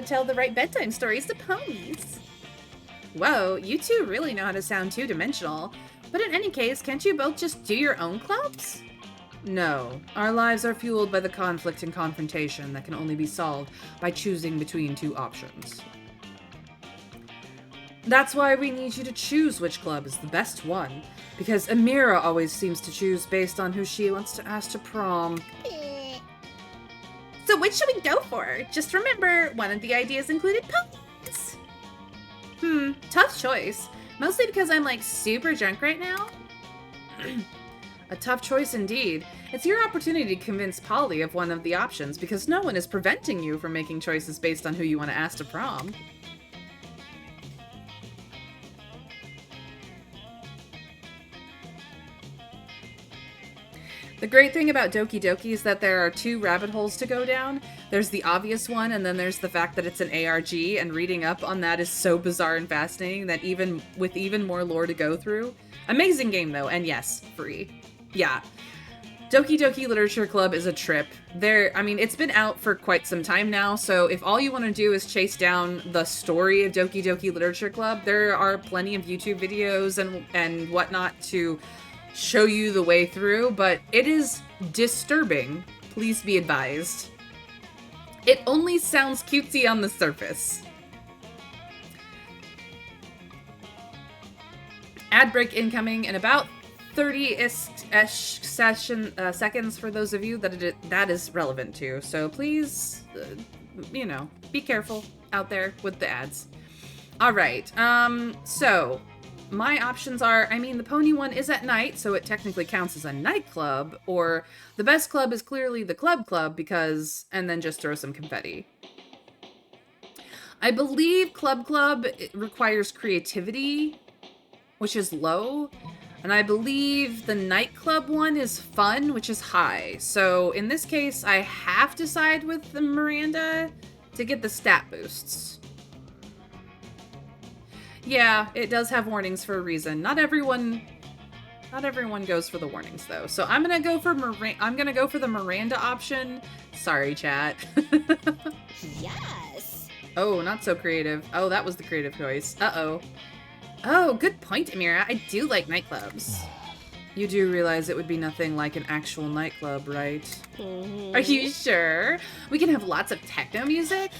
to tell the right bedtime stories to ponies. Whoa, you two really know how to sound two-dimensional. But in any case, can't you both just do your own clubs? No. Our lives are fueled by the conflict and confrontation that can only be solved by choosing between two options. That's why we need you to choose which club is the best one, because Amira always seems to choose based on who she wants to ask to prom. So which should we go for? Just remember, one of the ideas included ponies. Tough choice. Mostly because I'm like super drunk right now. A tough choice indeed. It's your opportunity to convince Polly of one of the options because no one is preventing you from making choices based on who you want to ask to prom. The great thing about Doki Doki is that there are two rabbit holes to go down. There's the obvious one, and then there's the fact that it's an ARG, and reading up on that is so bizarre and fascinating that even with even more lore to go through. Amazing game, though, and yes, free. Yeah. Doki Doki Literature Club is a trip. It's been out for quite some time now, so if all you want to do is chase down the story of Doki Doki Literature Club, there are plenty of YouTube videos and whatnot to show you the way through, but it is disturbing, please be advised. It only sounds cutesy on the surface. Ad break incoming in about 30-ish seconds for those of you that is relevant to. So please, be careful out there with the ads. All right, so my options are, the pony one is at night, so it technically counts as a nightclub, or the best club is clearly the club because, and then just throw some confetti. I believe club requires creativity, which is low, and I believe the nightclub one is fun, which is high. So in this case, I have to side with the Miranda to get the stat boosts. Yeah, it does have warnings for a reason. Not everyone goes for the warnings though. So I'm gonna go for the Miranda option. Sorry, chat. Yes. Oh, not so creative. Oh, that was the creative choice. Uh-oh. Oh, good point, Amira. I do like nightclubs. You do realize it would be nothing like an actual nightclub, right? Mm-hmm. Are you sure? We can have lots of techno music?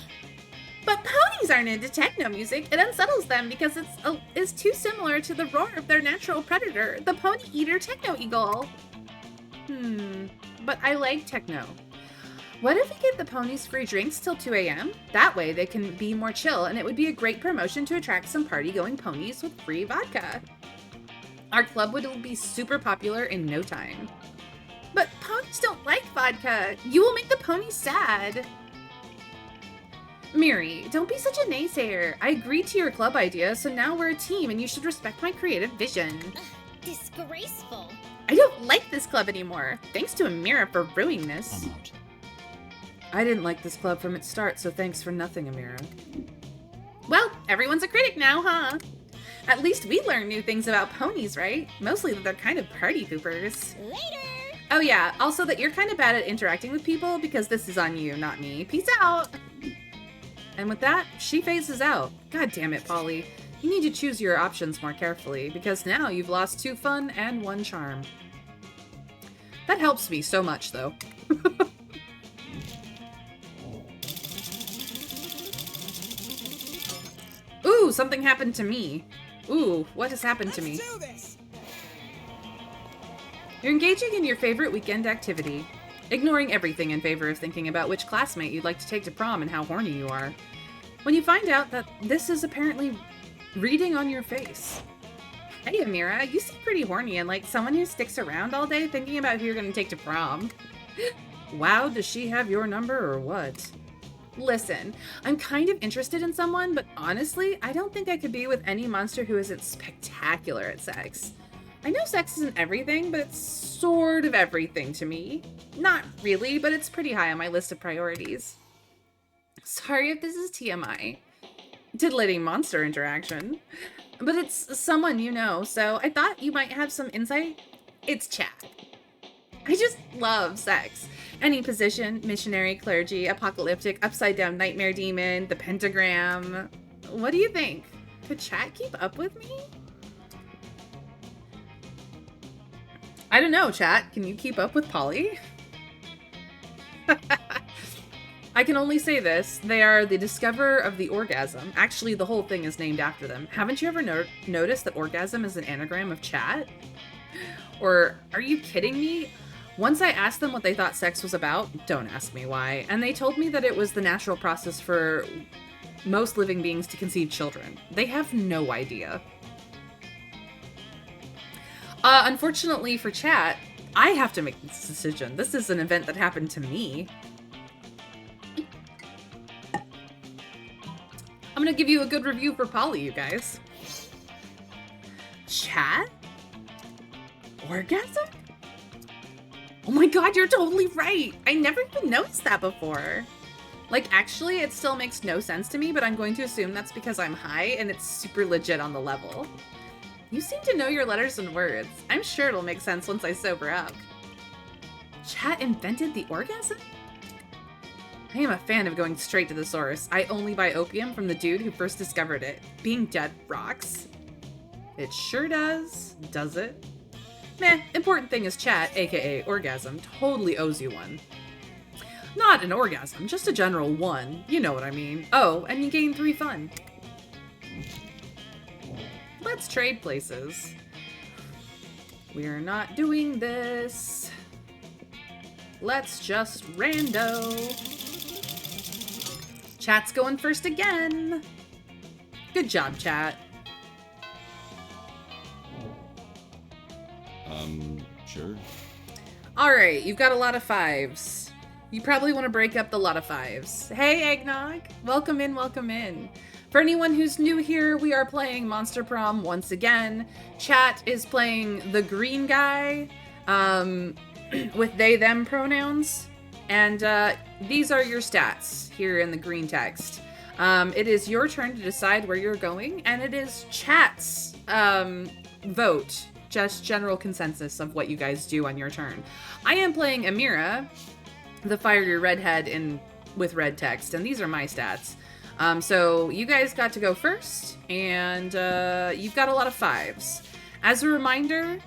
But ponies aren't into techno music. It unsettles them because it's too similar to the roar of their natural predator, the pony eater techno eagle. But I like techno. What if we give the ponies free drinks till 2 a.m.? That way they can be more chill, and it would be a great promotion to attract some party-going ponies with free vodka. Our club would be super popular in no time. But ponies don't like vodka. You will make the ponies sad. Miri, don't be such a naysayer. I agreed to your club idea, so now we're a team and you should respect my creative vision. Disgraceful. I don't like this club anymore. Thanks to Amira for ruining this. I'm out. I didn't like this club from its start, so thanks for nothing, Amira. Well, everyone's a critic now, huh? At least we learned new things about ponies, right? Mostly that they're kind of party poopers. Later. Oh yeah, also that you're kind of bad at interacting with people because this is on you, not me. Peace out! And with that, she phases out. God damn it, Polly. You need to choose your options more carefully, because now you've lost 2 fun and 1 charm. That helps me so much, though. Ooh, something happened to me. Ooh, what has happened to me? Let's do this. You're engaging in your favorite weekend activity, ignoring everything in favor of thinking about which classmate you'd like to take to prom and how horny you are. When you find out that this is apparently reading on your face. Hey, Amira, you seem pretty horny and like someone who sticks around all day thinking about who you're going to take to prom. Wow, does she have your number or what? Listen, I'm kind of interested in someone, but honestly, I don't think I could be with any monster who isn't spectacular at sex. I know sex isn't everything, but it's sort of everything to me. Not really, but it's pretty high on my list of priorities. Sorry if this is TMI. Titillating monster interaction. But it's someone you know, so I thought you might have some insight. It's chat. I just love sex. Any position, missionary, clergy, apocalyptic, upside down nightmare demon, the pentagram. What do you think? Could chat keep up with me? I don't know, chat. Can you keep up with Polly? I can only say this. They are the discoverer of the orgasm. Actually, the whole thing is named after them. Haven't you ever noticed that orgasm is an anagram of chat? Or are you kidding me? Once I asked them what they thought sex was about, don't ask me why, and they told me that it was the natural process for most living beings to conceive children. They have no idea. Unfortunately for chat, I have to make this decision. This is an event that happened to me. I'm gonna give you a good review for Polly, you guys. Chat? Orgasm? Oh my god, you're totally right! I never even noticed that before. Like, actually, it still makes no sense to me, but I'm going to assume that's because I'm high and it's super legit on the level. You seem to know your letters and words. I'm sure it'll make sense once I sober up. Chat invented the orgasm? I am a fan of going straight to the source. I only buy opium from the dude who first discovered it. Being dead rocks. It sure does. Does it? Meh, important thing is chat, aka orgasm, totally owes you one. Not an orgasm, just a general one. You know what I mean. Oh, and you gain 3 fun. Let's trade places. We're not doing this. Let's just rando. Chat's going first again. Good job, chat. Sure. Alright, you've got a lot of 5s. You probably want to break up the lot of 5s. Hey, Eggnog! Welcome in, welcome in. For anyone who's new here, we are playing Monster Prom once again. Chat is playing the green guy with they, them pronouns. And these are your stats here in the green text. It is your turn to decide where you're going, and it is chat's vote. Just general consensus of what you guys do on your turn. I am playing Amira, the fiery redhead with red text, and these are my stats. So you guys got to go first, and you've got a lot of 5s. As a reminder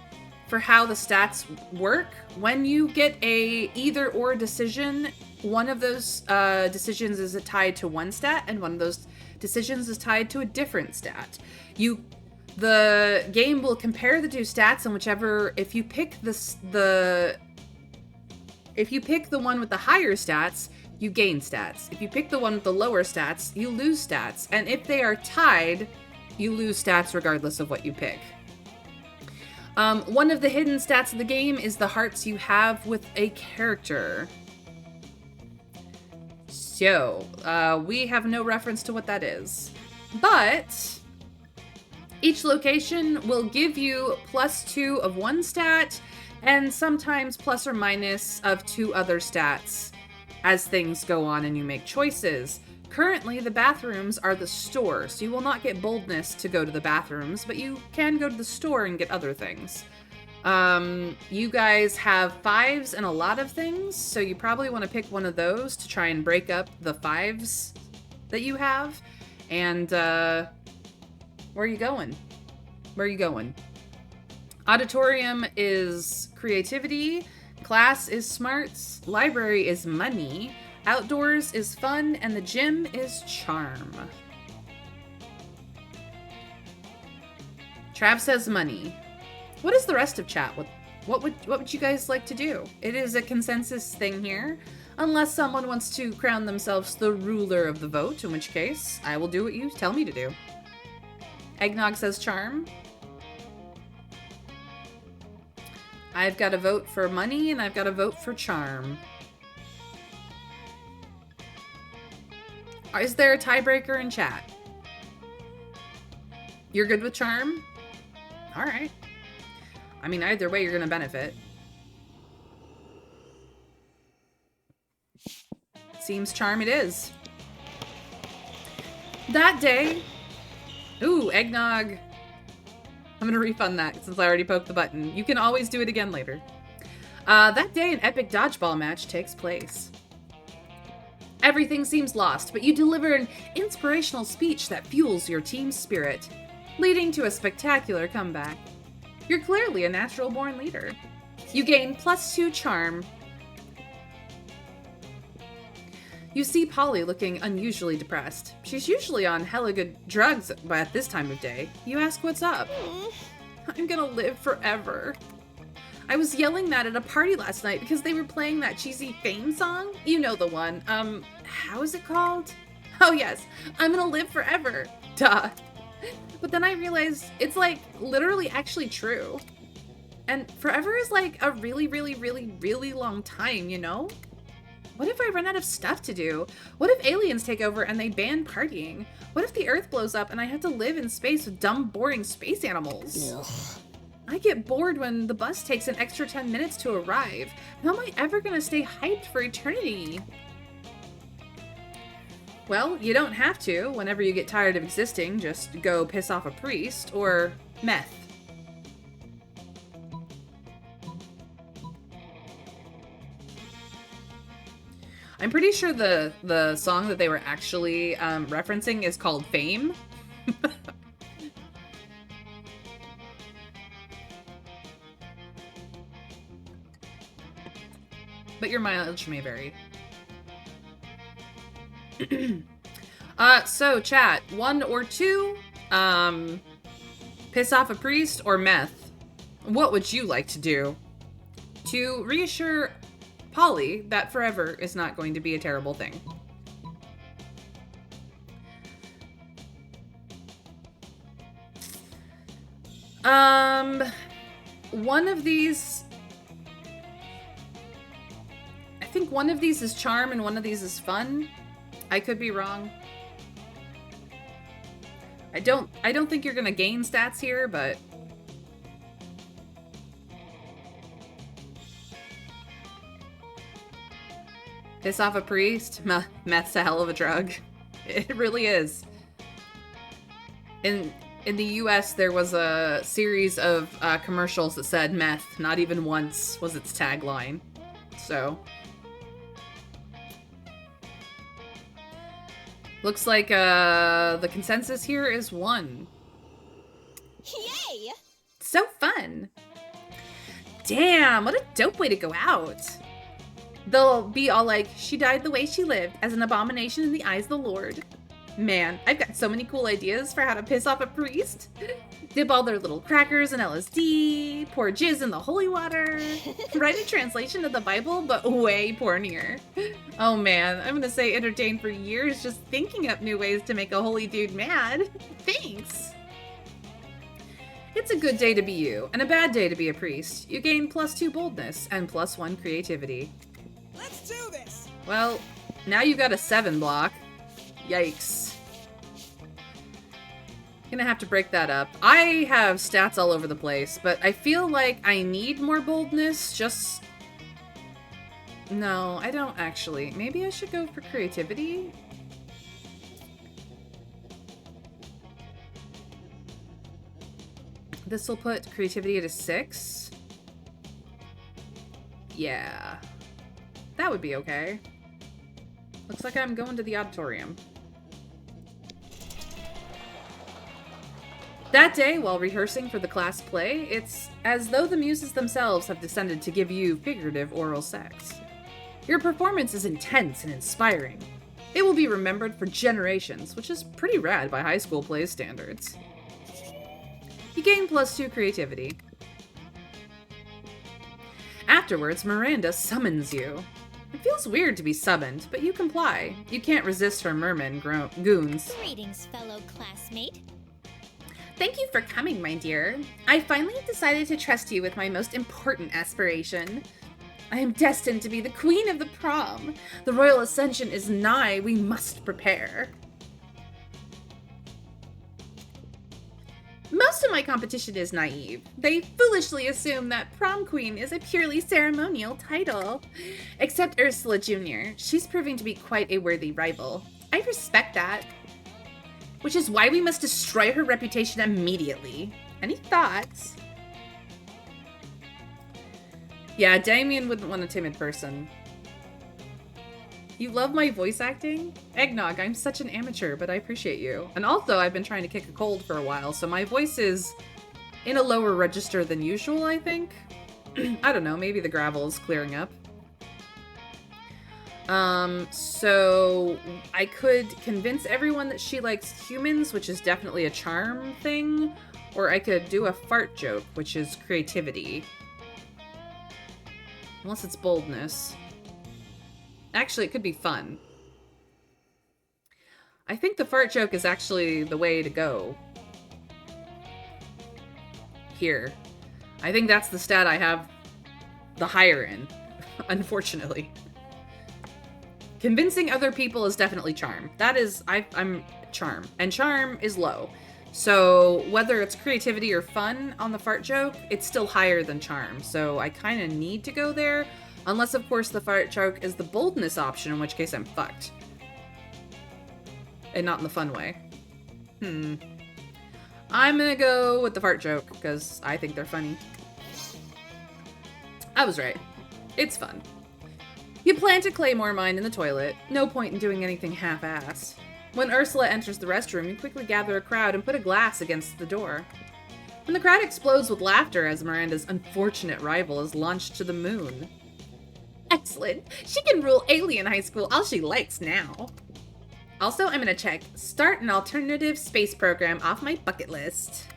for how the stats work, when you get a either or decision, one of those decisions is tied to one stat, and one of those decisions is tied to a different stat. The game will compare the 2 stats, and whichever, if you pick the one with the higher stats, you gain stats. If you pick the one with the lower stats, you lose stats. And if they are tied, you lose stats regardless of what you pick. One of the hidden stats of the game is the hearts you have with a character. So, we have no reference to what that is. But each location will give you +2 of one stat, and sometimes plus or minus of 2 other stats as things go on and you make choices. Currently, the bathrooms are the store, so you will not get boldness to go to the bathrooms, but you can go to the store and get other things. You guys have 5s and a lot of things, so you probably want to pick one of those to try and break up the 5s that you have. And, where are you going? Where are you going? Auditorium is creativity. Class is smarts. Library is money. Outdoors is fun. And the gym is charm. Trav says money. What is the rest of chat? What would you guys like to do? It is a consensus thing here. Unless someone wants to crown themselves the ruler of the vote, in which case I will do what you tell me to do. Eggnog says charm. I've got a vote for money, and I've got a vote for charm. Is there a tiebreaker in chat? You're good with charm? Alright. I mean, either way, you're gonna benefit. Seems charm it is. That day... Ooh, eggnog. I'm gonna refund that since I already poked the button. You can always do it again later. That day, an epic dodgeball match takes place. Everything seems lost, but you deliver an inspirational speech that fuels your team's spirit, leading to a spectacular comeback. You're clearly a natural-born leader. You gain +2 charm. You see Polly looking unusually depressed. She's usually on hella good drugs at this time of day. You ask what's up. I'm gonna live forever. I was yelling that at a party last night because they were playing that cheesy Fame song. You know the one. How is it called? Oh yes, I'm gonna live forever. Duh. But then I realized it's like literally actually true. And forever is like a really, really, really, really long time, you know? What if I run out of stuff to do? What if aliens take over and they ban partying? What if the Earth blows up and I have to live in space with dumb, boring space animals? Ugh. I get bored when the bus takes an extra 10 minutes to arrive. How am I ever gonna stay hyped for eternity? Well, you don't have to. Whenever you get tired of existing, just go piss off a priest or meth. I'm pretty sure the song that they were actually referencing is called Fame. But your mileage may vary. So chat, 1 or 2, piss off a priest or meth. What would you like to do to reassure Polly that forever is not going to be a terrible thing? One of these, I think one of these is charm and one of these is fun. I could be wrong. I don't think you're gonna gain stats here, but piss off a priest? Meth's a hell of a drug. It really is. In the US, there was a series of commercials that said meth, not even once, was its tagline. So looks like the consensus here is 1. Yay! So fun. Damn, what a dope way to go out. They'll be all like, she died the way she lived, as an abomination in the eyes of the Lord. Man, I've got so many cool ideas for how to piss off a priest. Dip all their little crackers in LSD, pour jizz in the holy water, write a translation of the Bible, but way pornier. Oh man, I'm gonna say entertained for years just thinking up new ways to make a holy dude mad. Thanks. It's a good day to be you, and a bad day to be a priest. You gain +2 boldness and +1 creativity. Let's do this! Well, now you've got a 7 block. Yikes. Gonna have to break that up. I have stats all over the place, but I feel like I need more boldness, just... No, I don't actually. Maybe I should go for creativity? This will put creativity at a 6. Yeah. That would be okay. Looks like I'm going to the auditorium. That day, while rehearsing for the class play, it's as though the muses themselves have descended to give you figurative oral sex. Your performance is intense and inspiring. It will be remembered for generations, which is pretty rad by high school play standards. You gain +2 creativity. Afterwards, Miranda summons you. It feels weird to be summoned, but you comply. You can't resist her merman goons. Greetings, fellow classmate. Thank you for coming, my dear. I finally decided to trust you with my most important aspiration. I am destined to be the queen of the prom. The royal ascension is nigh. We must prepare. Most of my competition is naive. They foolishly assume that prom queen is a purely ceremonial title. Except Ursula Jr. She's proving to be quite a worthy rival. I respect that. Which is why we must destroy her reputation immediately. Any thoughts? Yeah, Damien wouldn't want a timid person. You love my voice acting? Eggnog, I'm such an amateur, but I appreciate you. And also, I've been trying to kick a cold for a while, so my voice is in a lower register than usual, I think. I don't know, maybe the gravel is clearing up. So I could convince everyone that she likes humans, which is definitely a charm thing, or I could do a fart joke, which is creativity. Unless it's boldness. Actually, it could be fun. I think the fart joke is actually the way to go. Here. I think that's the stat I have the higher in, unfortunately. Convincing other people is definitely charm. That is, I'm charm. And charm is low. So whether it's creativity or fun on the fart joke, it's still higher than charm. So I kind of need to go there. Unless, of course, the fart joke is the boldness option, in which case I'm fucked. And not in the fun way. I'm gonna go with the fart joke, because I think they're funny. I was right. It's fun. You plant a claymore mine in the toilet. No point in doing anything half-assed. When Ursula enters the restroom, you quickly gather a crowd and put a glass against the door. When the crowd explodes with laughter as Miranda's unfortunate rival is launched to the moon. Excellent. She can rule Alien High School all she likes now. Also, I'm gonna check start an alternative space program off my bucket list.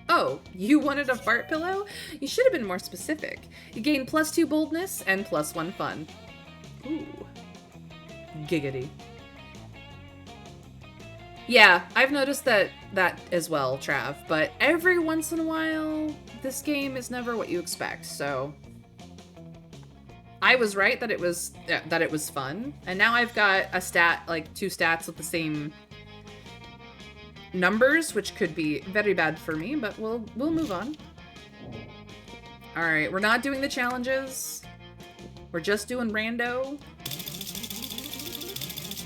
Oh, you wanted a fart pillow? You should have been more specific. You gain +2 boldness and +1 fun. Ooh. Giggity. Yeah, I've noticed that as well, Trav, but every once in a while, this game is never what you expect, so... I was right that it was fun, and now I've got a stat, like 2 stats with the same numbers, which could be very bad for me, but we'll move on. All right, we're not doing the challenges. We're just doing rando.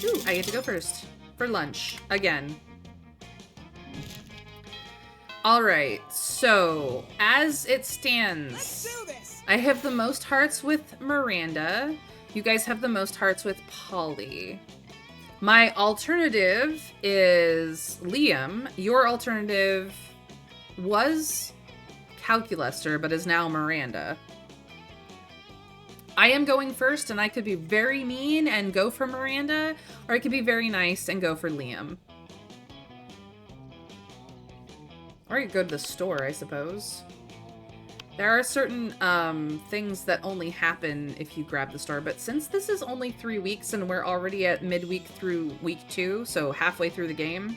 Ooh, I get to go first for lunch again. All right, so as it stands, Let's do this. I have the most hearts with Miranda. You guys have the most hearts with Polly. My alternative is Liam. Your alternative was Calculester, but is now Miranda. I am going first, and I could be very mean and go for Miranda, or I could be very nice and go for Liam. Or I could go to the store, I suppose. There are certain things that only happen if you grab the store, but since this is only 3 weeks and we're already at midweek through week 2, so halfway through the game,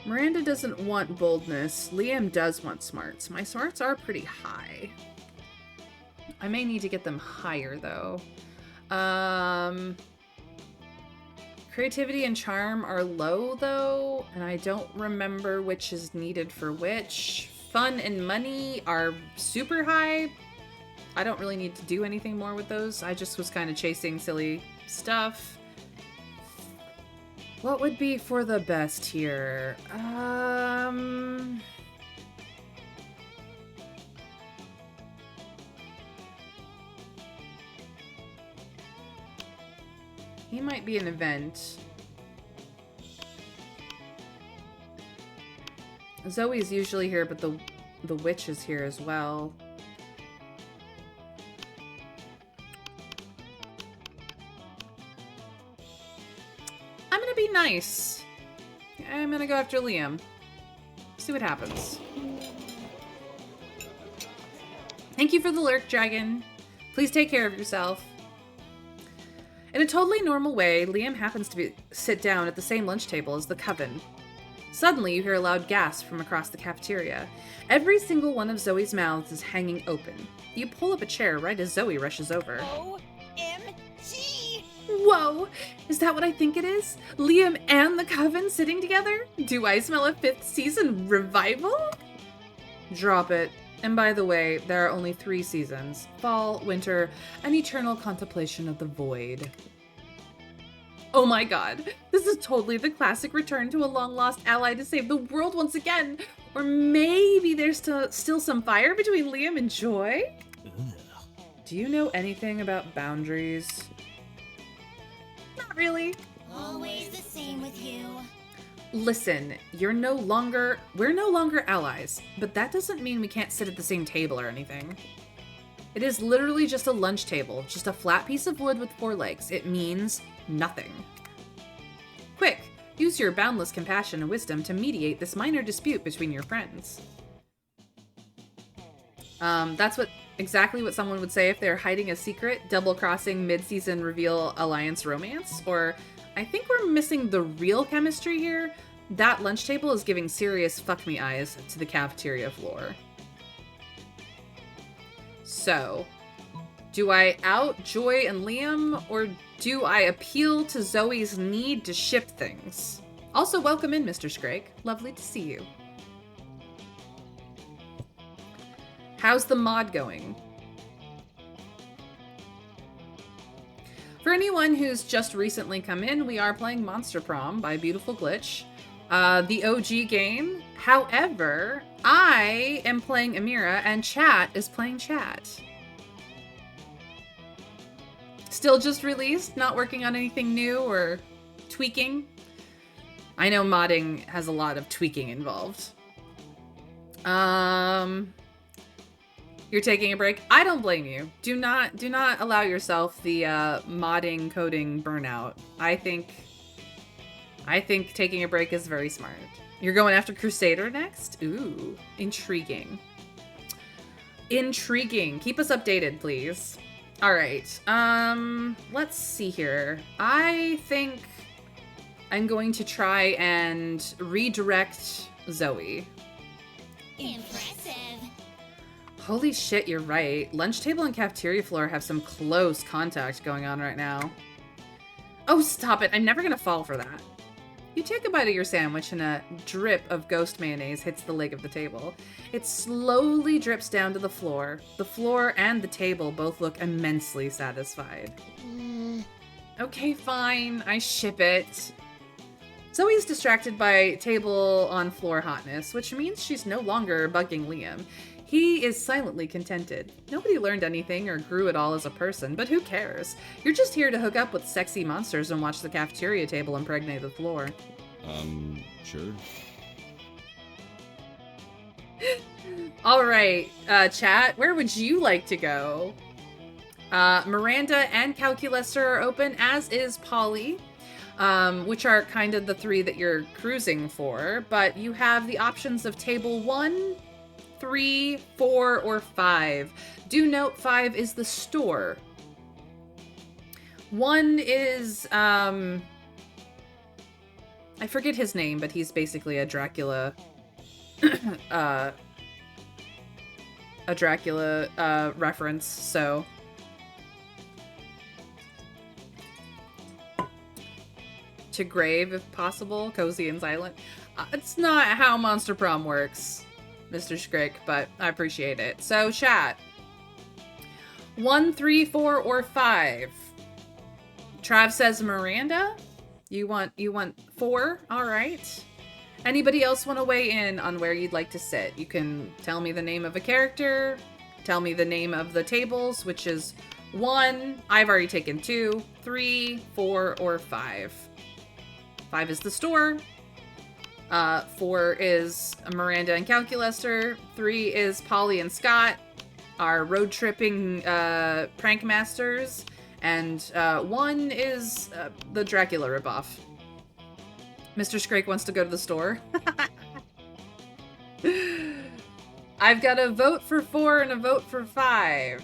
Miranda doesn't want boldness. Liam does want smarts. My smarts are pretty high. I may need to get them higher, though. Creativity and charm are low, though, and I don't remember which is needed for which. Fun and money are super high. I don't really need to do anything more with those. I just was kind of chasing silly stuff. What would be for the best here? He might be an event. Zoe's usually here, but the witch is here as well. I'm gonna be nice. I'm gonna go after Liam. See what happens. Thank you for the lurk, dragon. Please take care of yourself. In a totally normal way, Liam happens to sit down at the same lunch table as the coven. Suddenly, you hear a loud gasp from across the cafeteria. Every single one of Zoe's mouths is hanging open. You pull up a chair right as Zoe rushes over. OMG! Whoa! Is that what I think it is? Liam and the coven sitting together? Do I smell a 5th season revival? Drop it. And by the way, there are only 3 seasons. Fall, winter, and eternal contemplation of the void. Oh my god. This is totally the classic return to a long-lost ally to save the world once again. Or maybe there's still some fire between Liam and Joy? Do you know anything about boundaries? Not really. Always the same with you. Listen, we're no longer allies, but that doesn't mean we can't sit at the same table or anything. It is literally just a lunch table, just a flat piece of wood with 4 legs. It means nothing. Quick, use your boundless compassion and wisdom to mediate this minor dispute between your friends. That's exactly what someone would say if they're hiding a secret, double-crossing, mid-season reveal alliance romance, or I think we're missing the real chemistry here. That lunch table is giving serious fuck me eyes to the cafeteria floor. So, do I out Joy and Liam, or do I appeal to Zoe's need to ship things? Also, welcome in, Mr. Scrake. Lovely to see you. How's the mod going? For anyone who's just recently come in, we are playing Monster Prom by Beautiful Glitch, the OG game. However, I am playing Amira and Chat is playing Chat. Still just released, not working on anything new or tweaking. I know modding has a lot of tweaking involved. You're taking a break? I don't blame you. Do not allow yourself the modding coding burnout. I think taking a break is very smart. You're going after Crusader next? Ooh, intriguing. Intriguing. Keep us updated, please. All right. Let's see here. I think I'm going to try and redirect Zoe. Impressive. Holy shit, you're right. Lunch table and cafeteria floor have some close contact going on right now. Oh, stop it. I'm never gonna fall for that. You take a bite of your sandwich and a drip of ghost mayonnaise hits the leg of the table. It slowly drips down to the floor. The floor and the table both look immensely satisfied. Okay, fine. I ship it. Zoe's distracted by table on floor hotness, which means she's no longer bugging Liam. He is silently contented. Nobody learned anything or grew at all as a person, but who cares? You're just here to hook up with sexy monsters and watch the cafeteria table impregnate the floor. Sure. All right, chat, where would you like to go? Miranda and Calculester are open, as is Polly, which are kind of the 3 that you're cruising for, but you have the options of table 1, 3, 4, or 5. Do note 5 is the store. 1 is, I forget his name, but he's basically a Dracula, reference, so. To grave, if possible, cozy and silent. It's not how Monster Prom works, Mr. Skrick, but I appreciate it. So, chat. 1, 3, 4, or 5. Trav says Miranda. You want 4? All right. Anybody else want to weigh in on where you'd like to sit? You can tell me the name of a character, tell me the name of the tables, which is 1. I've already taken 2, 3, 4, or 5. 5 is the store. 4 is Miranda and Calculester. 3 is Polly and Scott, our road tripping prank masters. And 1 is the Dracula ripoff. Mr. Scrake wants to go to the store. I've got a vote for 4 and a vote for 5.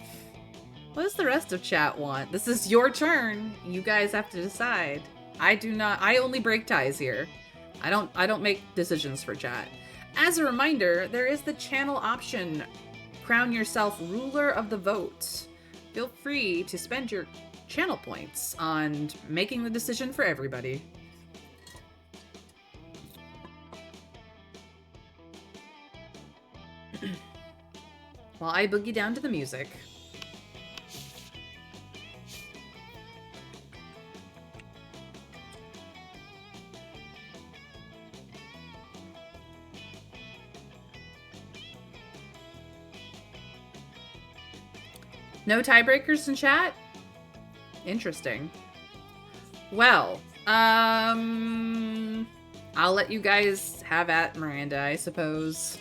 What does the rest of chat want? This is your turn. You guys have to decide. I only break ties here. I don't make decisions for chat. As a reminder, there is the channel option. Crown yourself ruler of the vote. Feel free to spend your channel points on making the decision for everybody. While I boogie down to the music. No tiebreakers in chat? Interesting. Well, I'll let you guys have at Miranda, I suppose.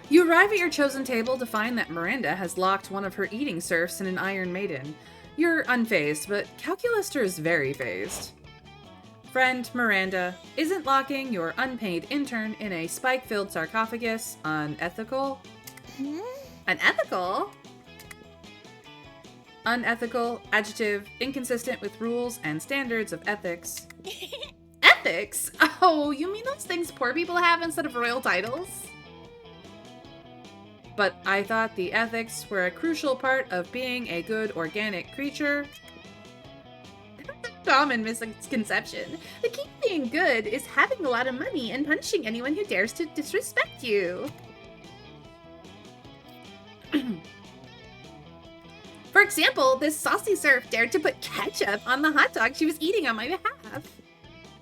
You arrive at your chosen table to find that Miranda has locked one of her eating serfs in an Iron Maiden. You're unfazed, but Calculister is very phased. Friend Miranda, isn't locking your unpaid intern in a spike-filled sarcophagus unethical? Unethical? Unethical, adjective, inconsistent with rules and standards of ethics. Ethics? Oh, you mean those things poor people have instead of royal titles? But I thought the ethics were a crucial part of being a good organic creature. Common misconception. The key to being good is having a lot of money and punishing anyone who dares to disrespect you. For example, this saucy serf dared to put ketchup on the hot dog she was eating on my behalf.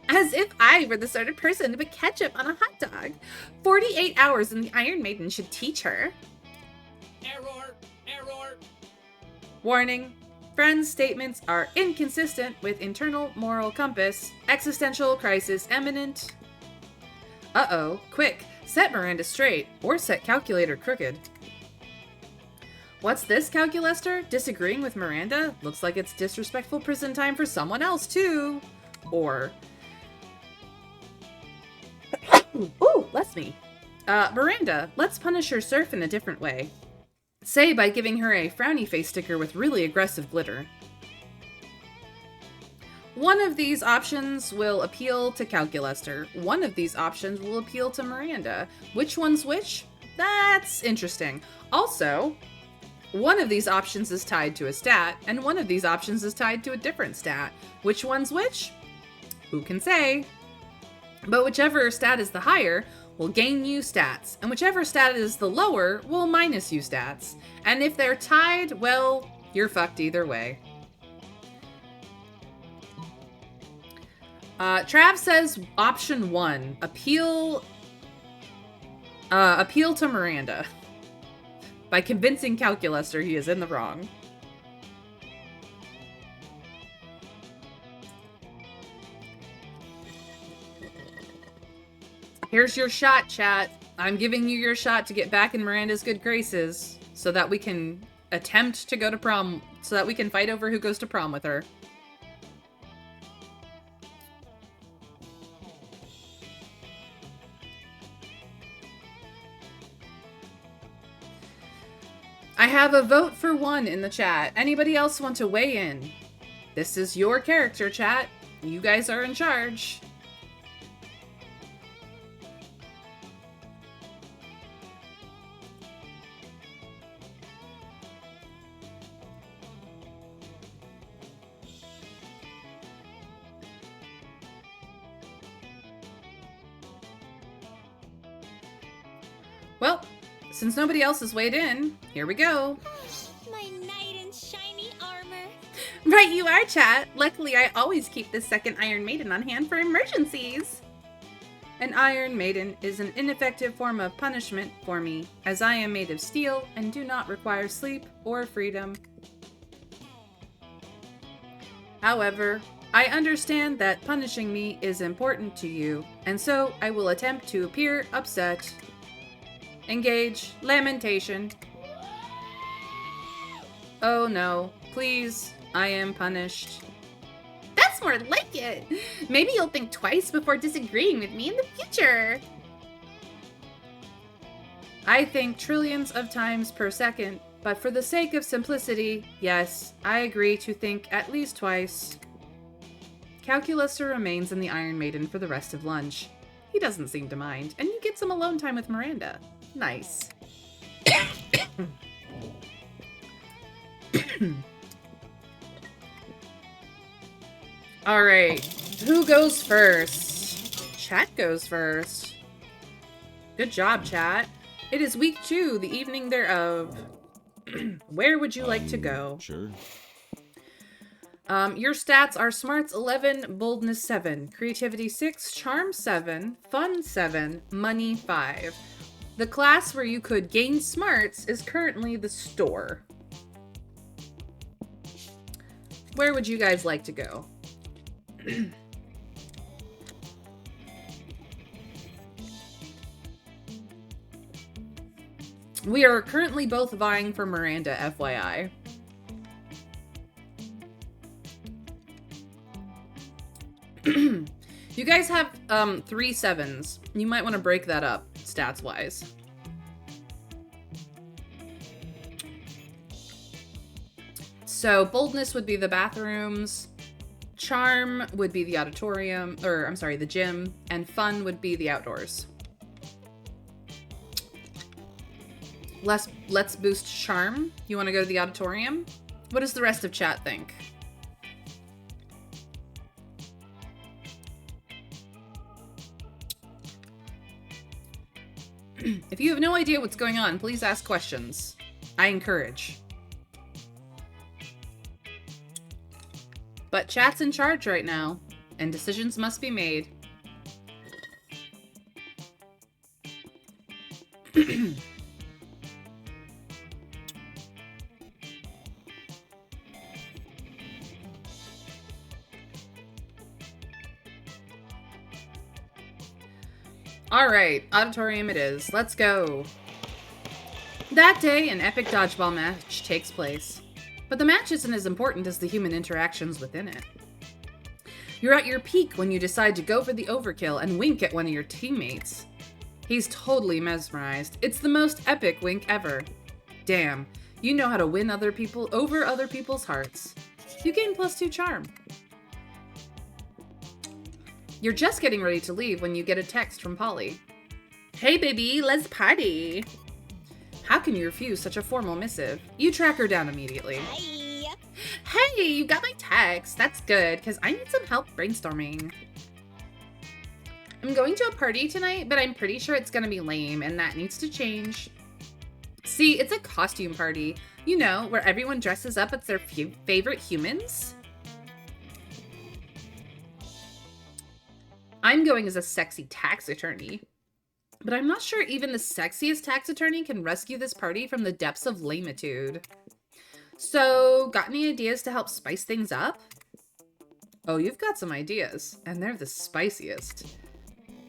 As if I were the sort of person to put ketchup on a hot dog. 48 hours and the Iron Maiden should teach her. Error! Error! Warning. Friends' statements are inconsistent with internal moral compass. Existential crisis imminent. Uh-oh. Quick. Set Miranda straight. Or set Calculator crooked. What's this, Calculester? Disagreeing with Miranda? Looks like it's disrespectful prison time for someone else, too. Or... Ooh, bless me. Miranda, let's punish your serf in a different way. Say by giving her a frowny face sticker with really aggressive glitter. One of these options will appeal to Calculester. One of these options will appeal to Miranda. Which one's which? That's interesting. Also, one of these options is tied to a stat, and one of these options is tied to a different stat. Which one's which? Who can say? But whichever stat is the higher will gain you stats, and whichever stat is the lower will minus you stats. And if they're tied, well, you're fucked either way. Trav says option 1, appeal to Miranda. By convincing Calculester he is in the wrong. Here's your shot, chat. I'm giving you your shot to get back in Miranda's good graces so that we can attempt to go to prom, so that we can fight over who goes to prom with her. I have a vote for 1 in the chat. Anybody else want to weigh in? This is your character, chat. You guys are in charge. Well, since nobody else has weighed in, here we go. My knight in shiny armor. Right you are, chat. Luckily, I always keep the second Iron Maiden on hand for emergencies. An Iron Maiden is an ineffective form of punishment for me, as I am made of steel and do not require sleep or freedom. However, I understand that punishing me is important to you, and so I will attempt to appear upset. Engage. Lamentation. Oh no. Please. I am punished. That's more like it. Maybe you'll think twice before disagreeing with me in the future. I think trillions of times per second, but for the sake of simplicity, yes, I agree to think at least twice. Calculaster remains in the Iron Maiden for the rest of lunch. He doesn't seem to mind, and you get some alone time with Miranda. Nice. Alright, who goes first? Chat goes first. Good job, chat. It is week 2, the evening thereof. Where would you like to go? Sure. Your stats are Smarts 11, Boldness 7, Creativity 6, Charm 7, Fun 7, Money 5. The class where you could gain smarts is currently the store. Where would you guys like to go? We are currently both vying for Miranda, FYI. You guys have 3 7s. You might want to break that up, stats-wise. So boldness would be the bathrooms, charm would be the auditorium, or I'm sorry, the gym, and fun would be the outdoors. Let's boost charm. You want to go to the auditorium? What does the rest of chat think? If you have no idea what's going on, please ask questions. I encourage. But chat's in charge right now, and decisions must be made. Alright, auditorium it is. Let's go. That day, an epic dodgeball match takes place. But the match isn't as important as the human interactions within it. You're at your peak when you decide to go for the overkill and wink at one of your teammates. He's totally mesmerized. It's the most epic wink ever. Damn, you know how to win other people over other people's hearts. You gain +2 charm. You're just getting ready to leave when you get a text from Polly. Hey baby, let's party. How can you refuse such a formal missive? You track her down immediately. Hi. Hey, you got my text. That's good, because I need some help brainstorming. I'm going to a party tonight, but I'm pretty sure it's going to be lame, and that needs to change. See, it's a costume party. You know, where everyone dresses up as their favorite humans. I'm going as a sexy tax attorney. But I'm not sure even the sexiest tax attorney can rescue this party from the depths of lamitude. So, got any ideas to help spice things up? Oh, you've got some ideas, and they're the spiciest.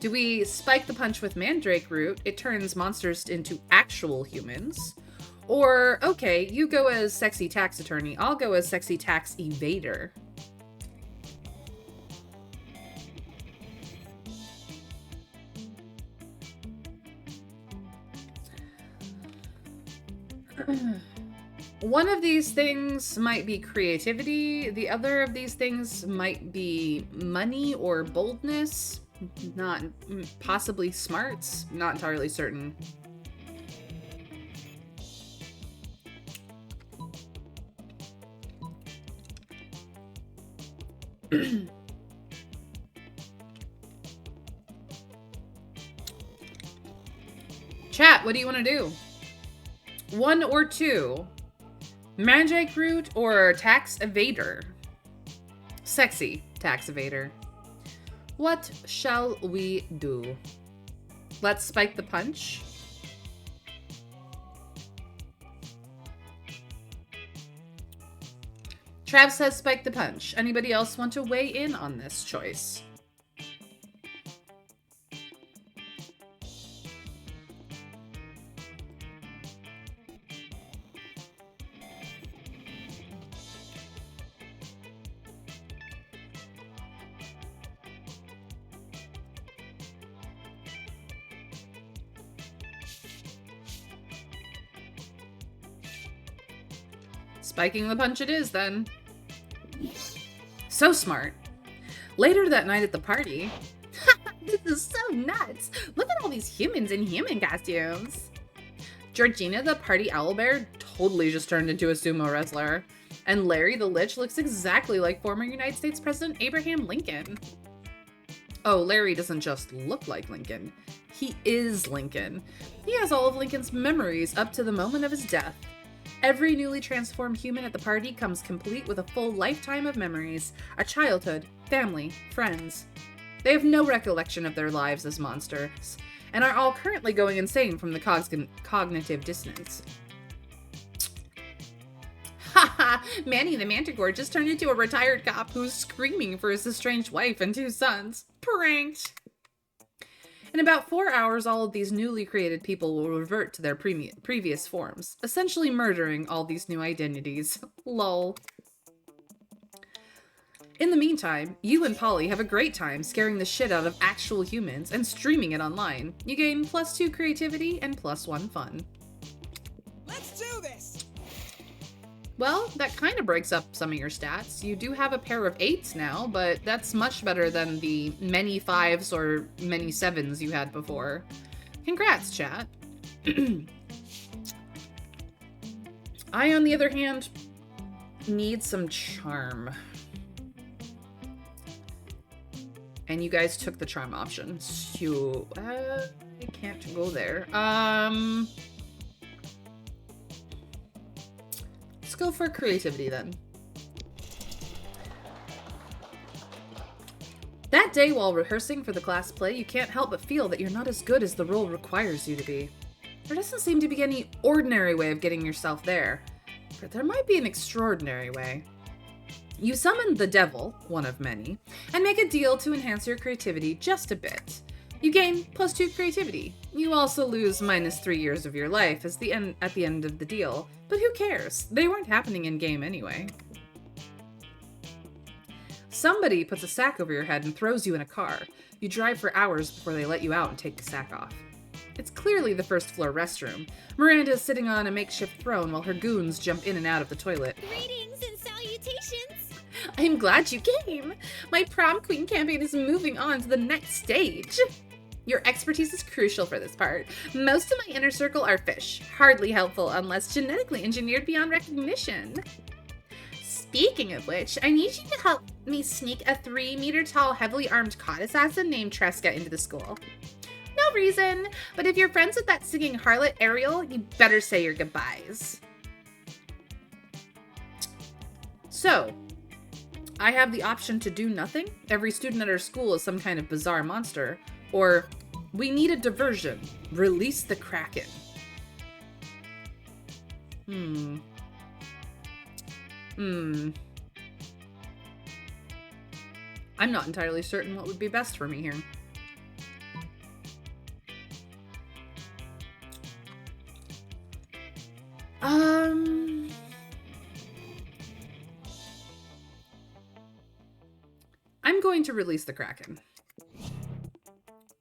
Do we spike the punch with mandrake root? It turns monsters into actual humans. Or, okay, you go as sexy tax attorney, I'll go as sexy tax evader. One of these things might be creativity. The other of these things might be money or boldness. Not possibly smarts. Not entirely certain. Chat, what do you want to do? 1 or 2. Magic root or tax evader? Sexy tax evader. What shall we do? Let's spike the punch. Trav says spike the punch. Anybody else want to weigh in on this choice? Spiking the punch it is, then. So smart. Later that night at the party... This is so nuts! Look at all these humans in human costumes! Georgina, the party owlbear, totally just turned into a sumo wrestler. And Larry the Lich looks exactly like former United States President Abraham Lincoln. Oh, Larry doesn't just look like Lincoln. He is Lincoln. He has all of Lincoln's memories up to the moment of his death. Every newly transformed human at the party comes complete with a full lifetime of memories, a childhood, family, friends. They have no recollection of their lives as monsters, and are all currently going insane from the cognitive dissonance. Haha! Manny the Manticore just turned into a retired cop who's screaming for his estranged wife and 2 sons. Pranked! In about 4 hours, all of these newly created people will revert to their previous forms, essentially murdering all these new identities. Lol. In the meantime, you and Polly have a great time scaring the shit out of actual humans and streaming it online. You gain +2 creativity and +1 fun. Let's do this! Well, that kind of breaks up some of your stats. You do have a pair of 8s now, but that's much better than the many 5s or many 7s you had before. Congrats, chat. I, on the other hand, need some charm. And you guys took the charm option. So, I can't go there. Let's go for creativity then. That day while rehearsing for the class play, you can't help but feel that you're not as good as the role requires you to be. There doesn't seem to be any ordinary way of getting yourself there, but there might be an extraordinary way. You summon the devil, one of many, and make a deal to enhance your creativity just a bit. You gain +2 creativity. You also lose -3 years of your life at the end of the deal, but who cares? They weren't happening in-game anyway. Somebody puts a sack over your head and throws you in a car. You drive for hours before they let you out and take the sack off. It's clearly the first floor restroom. Miranda is sitting on a makeshift throne while her goons jump in and out of the toilet. Greetings and salutations! I'm glad you came! My prom queen campaign is moving on to the next stage! Your expertise is crucial for this part. Most of my inner circle are fish, hardly helpful unless genetically engineered beyond recognition. Speaking of which, I need you to help me sneak a 3-meter-tall, heavily armed cod assassin named Tresca into the school. No reason, but if you're friends with that singing harlot Ariel, you better say your goodbyes. So, I have the option to do nothing. Every student at our school is some kind of bizarre monster. Or, we need a diversion. Release the Kraken. I'm not entirely certain what would be best for me here. I'm going to release the Kraken.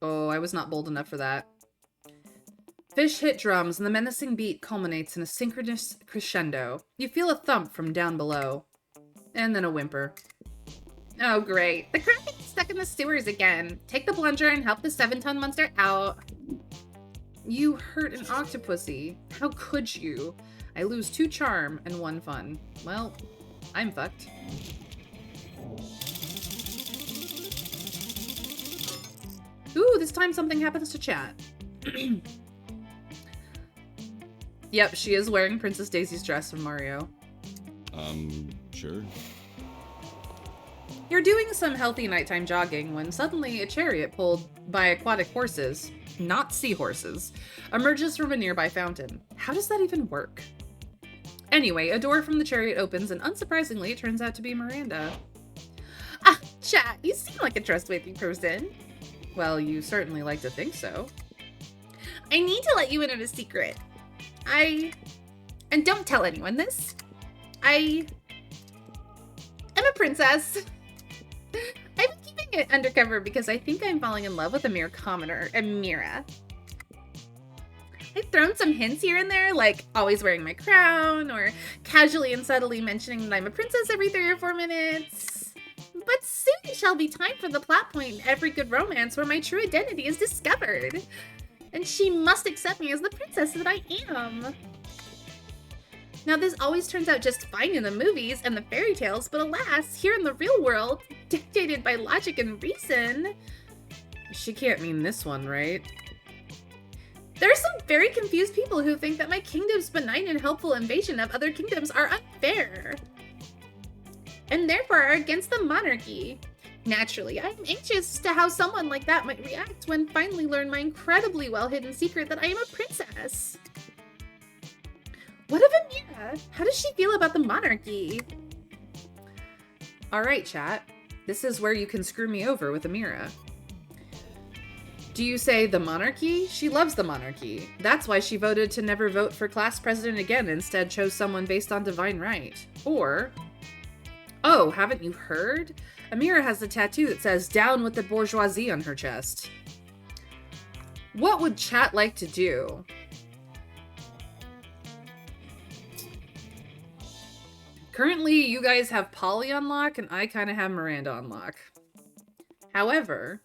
Oh, I was not bold enough for that. Fish hit drums, and the menacing beat culminates in a synchronous crescendo. You feel a thump from down below. And then a whimper. Oh, great. The Kraken's stuck in the sewers again. Take the plunger and help the 7-ton monster out. You hurt an octopussy. How could you? I lose 2 charm and 1 fun. Well, I'm fucked. Ooh, this time something happens to chat. Yep, she is wearing Princess Daisy's dress from Mario. Sure. You're doing some healthy nighttime jogging when suddenly a chariot pulled by aquatic horses, not seahorses, emerges from a nearby fountain. How does that even work? Anyway, a door from the chariot opens and unsurprisingly it turns out to be Miranda. Ah, chat, you seem like a trustworthy person. Well, you certainly like to think so. I need to let you in on a secret. And don't tell anyone this. I'm a princess. I've been keeping it undercover because I think I'm falling in love with a mere commoner, Amira. I've thrown some hints here and there, like always wearing my crown, or casually and subtly mentioning that I'm a princess every 3 or 4 minutes. But soon shall be time for the plot point in every good romance where my true identity is discovered. And she must accept me as the princess that I am. Now, this always turns out just fine in the movies and the fairy tales, but alas, here in the real world, dictated by logic and reason... She can't mean this one, right? There are some very confused people who think that my kingdom's benign and helpful invasion of other kingdoms are unfair, and therefore are against the monarchy. Naturally, I'm anxious to how someone like that might react when finally learn my incredibly well-hidden secret that I am a princess. What of Amira? How does she feel about the monarchy? Alright, chat. This is where you can screw me over with Amira. Do you say the monarchy? She loves the monarchy. That's why she voted to never vote for class president again, instead chose someone based on divine right. Or, oh, haven't you heard? Amira has a tattoo that says "Down with the bourgeoisie" on her chest. What would chat like to do? Currently, you guys have Polly on lock, and I kind of have Miranda on lock. However,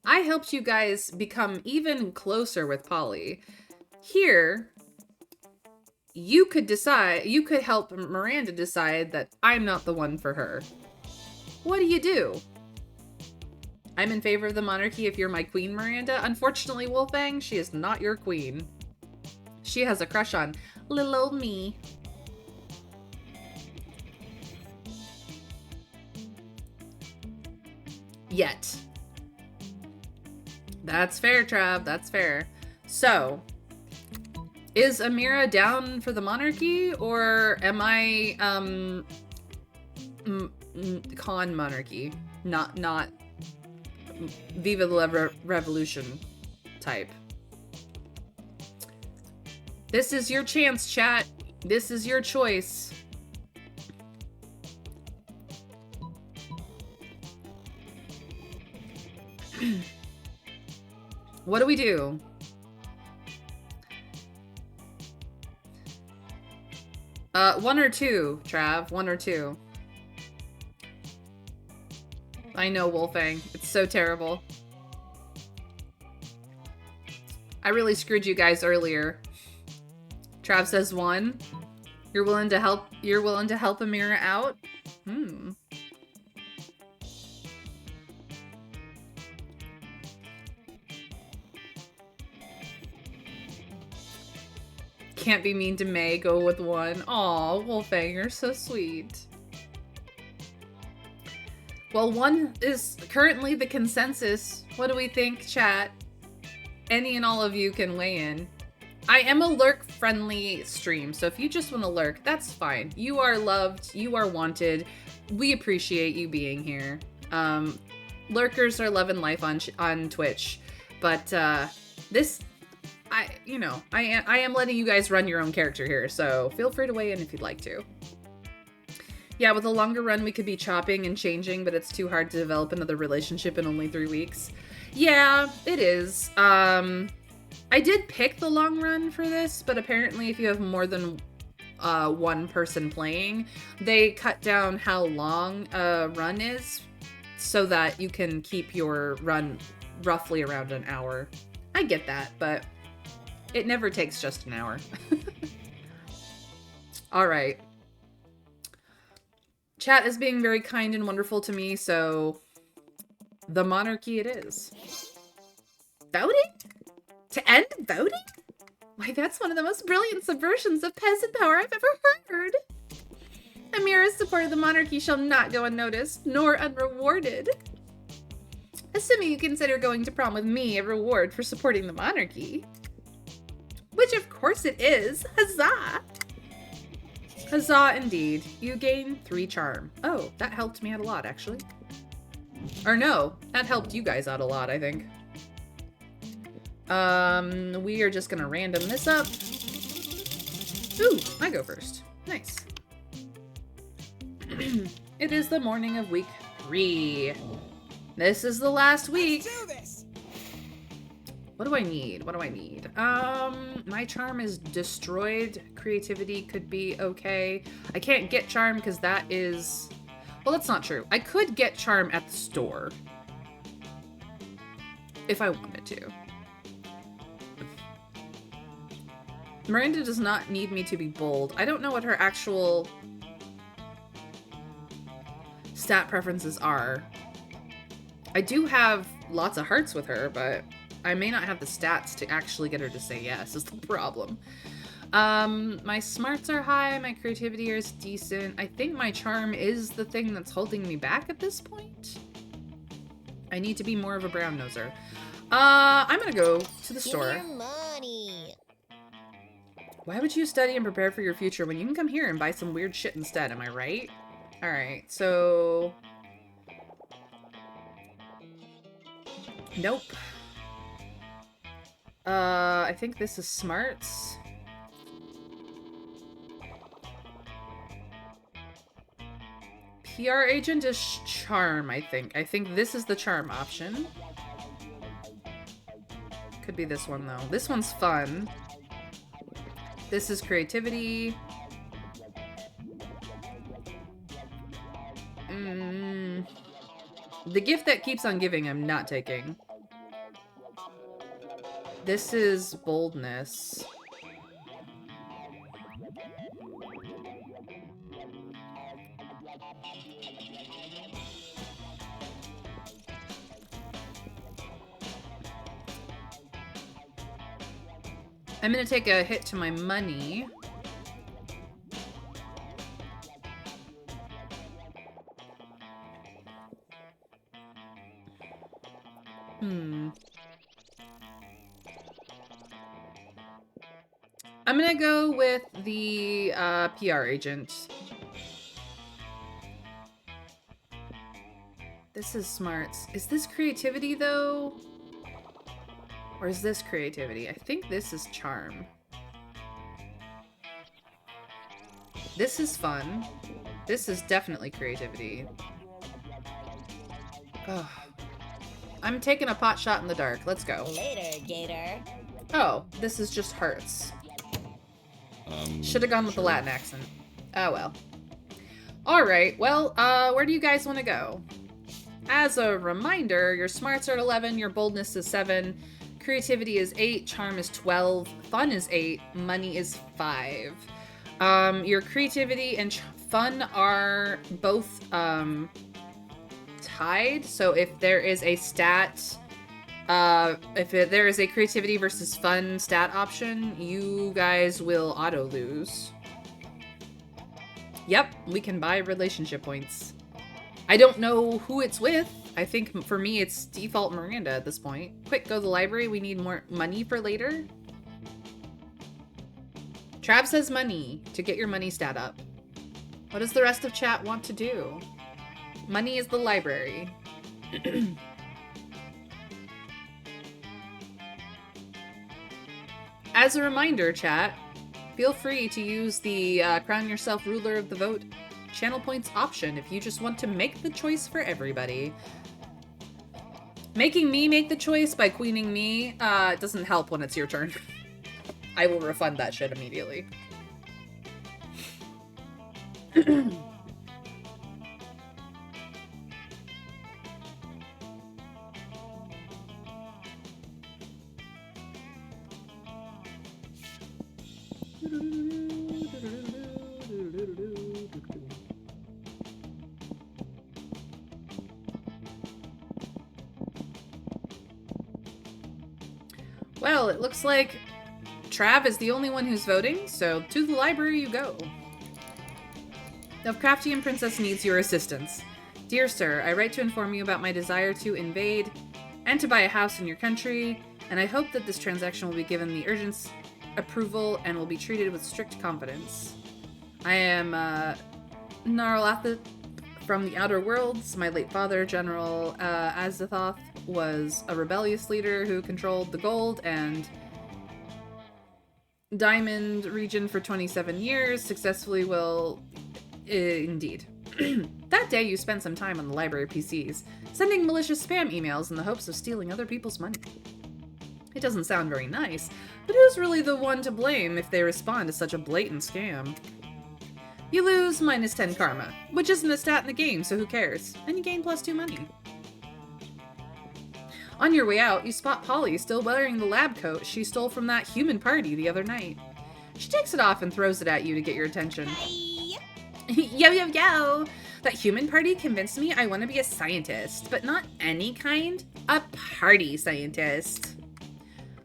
I helped you guys become even closer with Polly. Here, you could help Miranda decide that I'm not the one for her. What do you do? I'm in favor of the monarchy if you're my queen, Miranda. Unfortunately, Wolfang, she is not your queen. She has a crush on little old me. Yet. That's fair, Trav. That's fair. So, is Amira down for the monarchy, or am I, con monarchy? Not Viva la Revolution type. This is your chance, chat. This is your choice. What do we do? One or two, Trav. One or two. I know, Wolfang. It's so terrible. I really screwed you guys earlier. Trav says one. You're willing to help Amira out? Can't be mean to May, go with one. Aw, Wolfang, you're so sweet. Well, one is currently the consensus. What do we think, chat? Any and all of you can weigh in. I am a lurk-friendly stream, so if you just want to lurk, that's fine. You are loved, you are wanted. We appreciate you being here. Lurkers are loving life on Twitch, but I am letting you guys run your own character here, so feel free to weigh in if you'd like to. Yeah, with a longer run, we could be chopping and changing, but it's too hard to develop another relationship in only 3 weeks. Yeah, it is. I did pick the long run for this, but apparently if you have more than one person playing, they cut down how long a run is so that you can keep your run roughly around an hour. I get that, but it never takes just an hour. All right. Chat is being very kind and wonderful to me, so the monarchy it is. Voting? To end voting? Why, that's one of the most brilliant subversions of peasant power I've ever heard. Amira's support of the monarchy shall not go unnoticed, nor unrewarded. Assuming you consider going to prom with me a reward for supporting the monarchy. Which of course it is. Huzzah! Huzzah indeed. You gain 3 charm. Oh, that helped me out a lot, actually. Or no, that helped you guys out a lot, I think. We are just gonna random this up. Ooh, I go first. Nice. It is the morning of week 3. This is the last week. Let's do this. What do I need? What do I need? My charm is destroyed. Creativity could be okay. I can't get charm because that is... Well, that's not true. I could get charm at the store. If I wanted to. Miranda does not need me to be bold. I don't know what her actual stat preferences are. I do have lots of hearts with her, but I may not have the stats to actually get her to say yes, is the problem. My smarts are high, my creativity is decent. I think my charm is the thing that's holding me back at this point. I need to be more of a brown noser. I'm gonna go to the store. Give me your money. Why would you study and prepare for your future when you can come here and buy some weird shit instead? Am I right? Alright, so... Nope. I think this is smarts. PR agent is charm, I think. I think this is the charm option. Could be this one, though. This one's fun. This is creativity. The gift that keeps on giving, I'm not taking. This is boldness. I'm gonna take a hit to my money. I'm gonna go with the PR agent. This is smarts. Is this creativity, though? Or is this creativity? I think this is charm. This is fun. This is definitely creativity. Oh. I'm taking a pot shot in the dark. Let's go. Later, Gator. Oh, this is just hearts. Should have gone with the Latin accent. Oh well. Alright, well, where do you guys want to go? As a reminder, your smarts are at 11, your boldness is 7, creativity is 8, charm is 12, fun is 8, money is 5. Your creativity and fun are both tied, so if there is a stat, there is a creativity versus fun stat option, you guys will auto lose. Yep, we can buy relationship points. I don't know who it's with. I think for me it's default Miranda at this point. Quick, go to the library. We need more money for later. Trav says money to get your money stat up. What does the rest of chat want to do? Money is the library. As a reminder, chat, feel free to use the crown yourself ruler of the vote channel points option if you just want to make the choice for everybody. Making me make the choice by queening me doesn't help when it's your turn. I will refund that shit immediately. Well, it looks like Trav is the only one who's voting, so to the library you go. Lovecraftian Princess needs your assistance. Dear sir, I write to inform you about my desire to invade and to buy a house in your country, and I hope that this transaction will be given the urgent approval and will be treated with strict confidence. I am Narlatha from the Outer Worlds. My late father, General Azathoth, was a rebellious leader who controlled the gold and diamond region for 27 years, successfully indeed. That day you spent some time on the library PCs, sending malicious spam emails in the hopes of stealing other people's money. It doesn't sound very nice, but who's really the one to blame if they respond to such a blatant scam? You lose -10 karma, which isn't a stat in the game, so who cares? And you gain +2 money. On your way out, you spot Polly still wearing the lab coat she stole from that human party the other night. She takes it off and throws it at you to get your attention. Hi. Yo, yo, yo! That human party convinced me I want to be a scientist, but not any kind. A party scientist.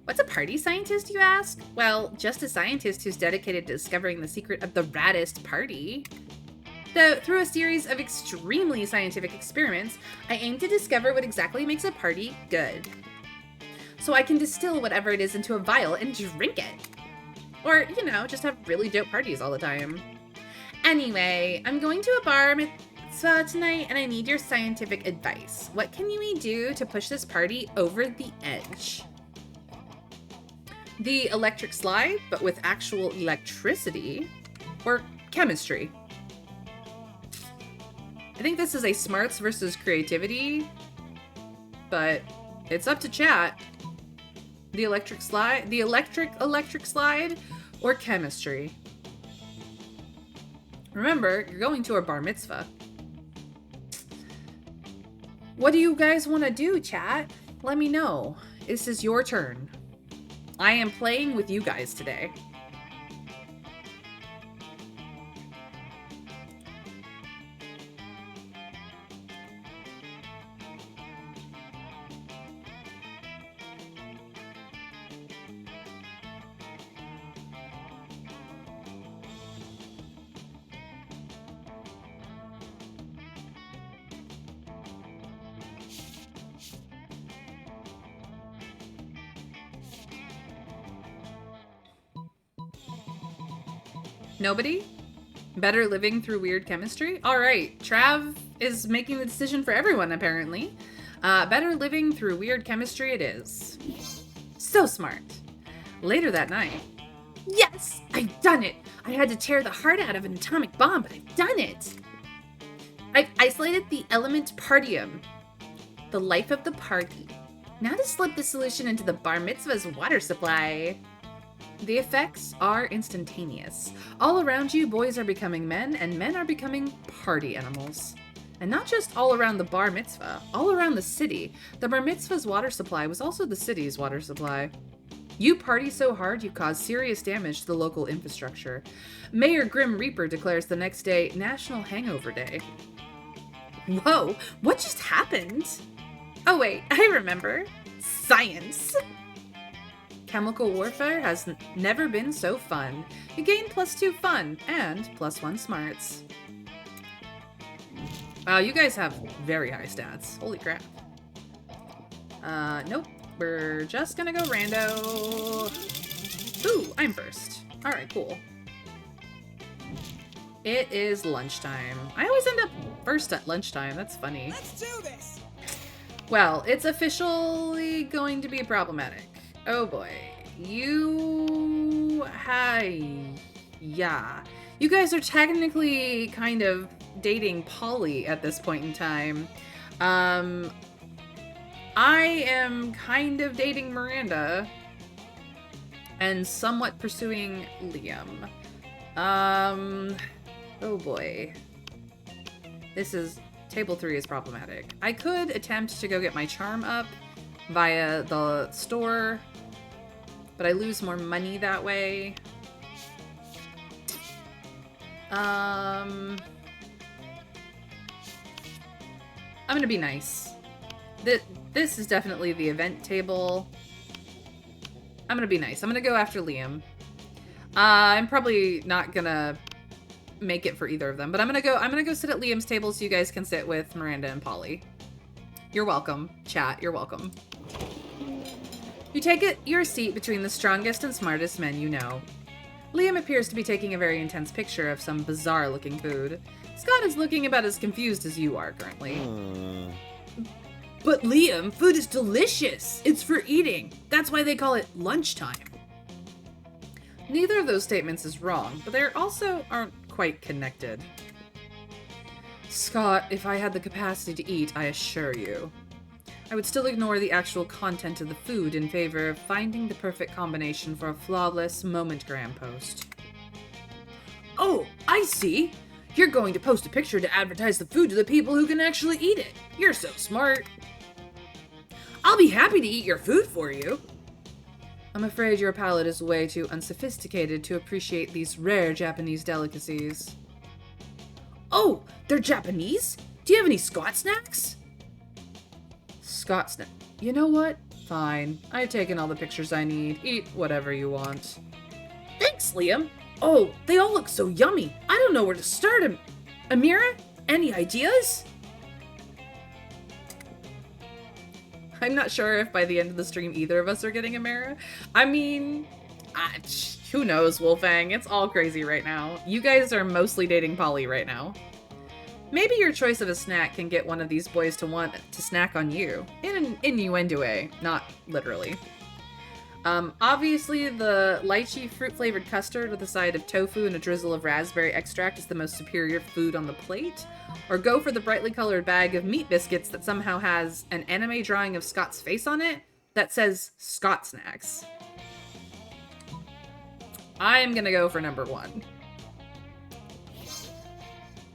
What's a party scientist, you ask? Well, just a scientist who's dedicated to discovering the secret of the raddest party. Through a series of extremely scientific experiments, I aim to discover what exactly makes a party good. So I can distill whatever it is into a vial and drink it. Or, you know, just have really dope parties all the time. Anyway, I'm going to a bar mitzvah tonight and I need your scientific advice. What can we do to push this party over the edge? The electric slide, but with actual electricity? Or chemistry? I think this is a smarts versus creativity, but it's up to chat. The electric slide, the electric slide, or chemistry? Remember, you're going to a bar mitzvah. What do you guys want to do, chat? Let me know. This is your turn. I am playing with you guys today. Nobody? Better living through weird chemistry? Alright, Trav is making the decision for everyone, apparently. Better living through weird chemistry it is. So smart. Later that night. Yes! I've done it! I had to tear the heart out of an atomic bomb, but I've done it! I've isolated the element partium, the life of the party. Now to slip the solution into the bar mitzvah's water supply. The effects are instantaneous. All around you, boys are becoming men, and men are becoming party animals. And not just all around the bar mitzvah, all around the city. The bar mitzvah's water supply was also the city's water supply. You party so hard you cause serious damage to the local infrastructure. Mayor Grim Reaper declares the next day National Hangover Day. Whoa, what just happened? Oh wait, I remember. Science! Chemical warfare has never been so fun. You gain +2 fun and +1 smarts. Wow, you guys have very high stats. Holy crap. Nope. We're just gonna go rando. Ooh, I'm first. Alright, cool. It is lunchtime. I always end up first at lunchtime. That's funny. Let's do this. Well, it's officially going to be problematic. Oh boy. Yeah. You guys are technically kind of dating Polly at this point in time. I am kind of dating Miranda and somewhat pursuing Liam. Oh boy. Table 3 is problematic. I could attempt to go get my charm up via the store, but I lose more money that way. I'm gonna be nice. This is definitely the event table. I'm gonna be nice. I'm gonna go after Liam. I'm probably not gonna make it for either of them, but I'm gonna go sit at Liam's table so you guys can sit with Miranda and Polly. You're welcome, chat. You're welcome. You take your seat between the strongest and smartest men you know. Liam appears to be taking a very intense picture of some bizarre-looking food. Scott is looking about as confused as you are currently. But Liam, food is delicious! It's for eating. That's why they call it lunchtime. Neither of those statements is wrong, but they also aren't quite connected. Scott, if I had the capacity to eat, I assure you, I would still ignore the actual content of the food in favor of finding the perfect combination for a flawless momentgram post. Oh, I see! You're going to post a picture to advertise the food to the people who can actually eat it. You're so smart. I'll be happy to eat your food for you. I'm afraid your palate is way too unsophisticated to appreciate these rare Japanese delicacies. Oh, they're Japanese? Do you have any Scott snacks? Scott snack. You know what? Fine. I've taken all the pictures I need. Eat whatever you want. Thanks, Liam. Oh, they all look so yummy. I don't know where to start 'em. Amira, any ideas? I'm not sure if by the end of the stream either of us are getting Amira. I mean, who knows, Wolfang? It's all crazy right now. You guys are mostly dating Polly right now. Maybe your choice of a snack can get one of these boys to want to snack on you. In an innuendo way, not literally. Obviously, the lychee fruit-flavored custard with a side of tofu and a drizzle of raspberry extract is the most superior food on the plate. Or go for the brightly colored bag of meat biscuits that somehow has an anime drawing of Scott's face on it that says Scott Snacks. I'm gonna go for number 1.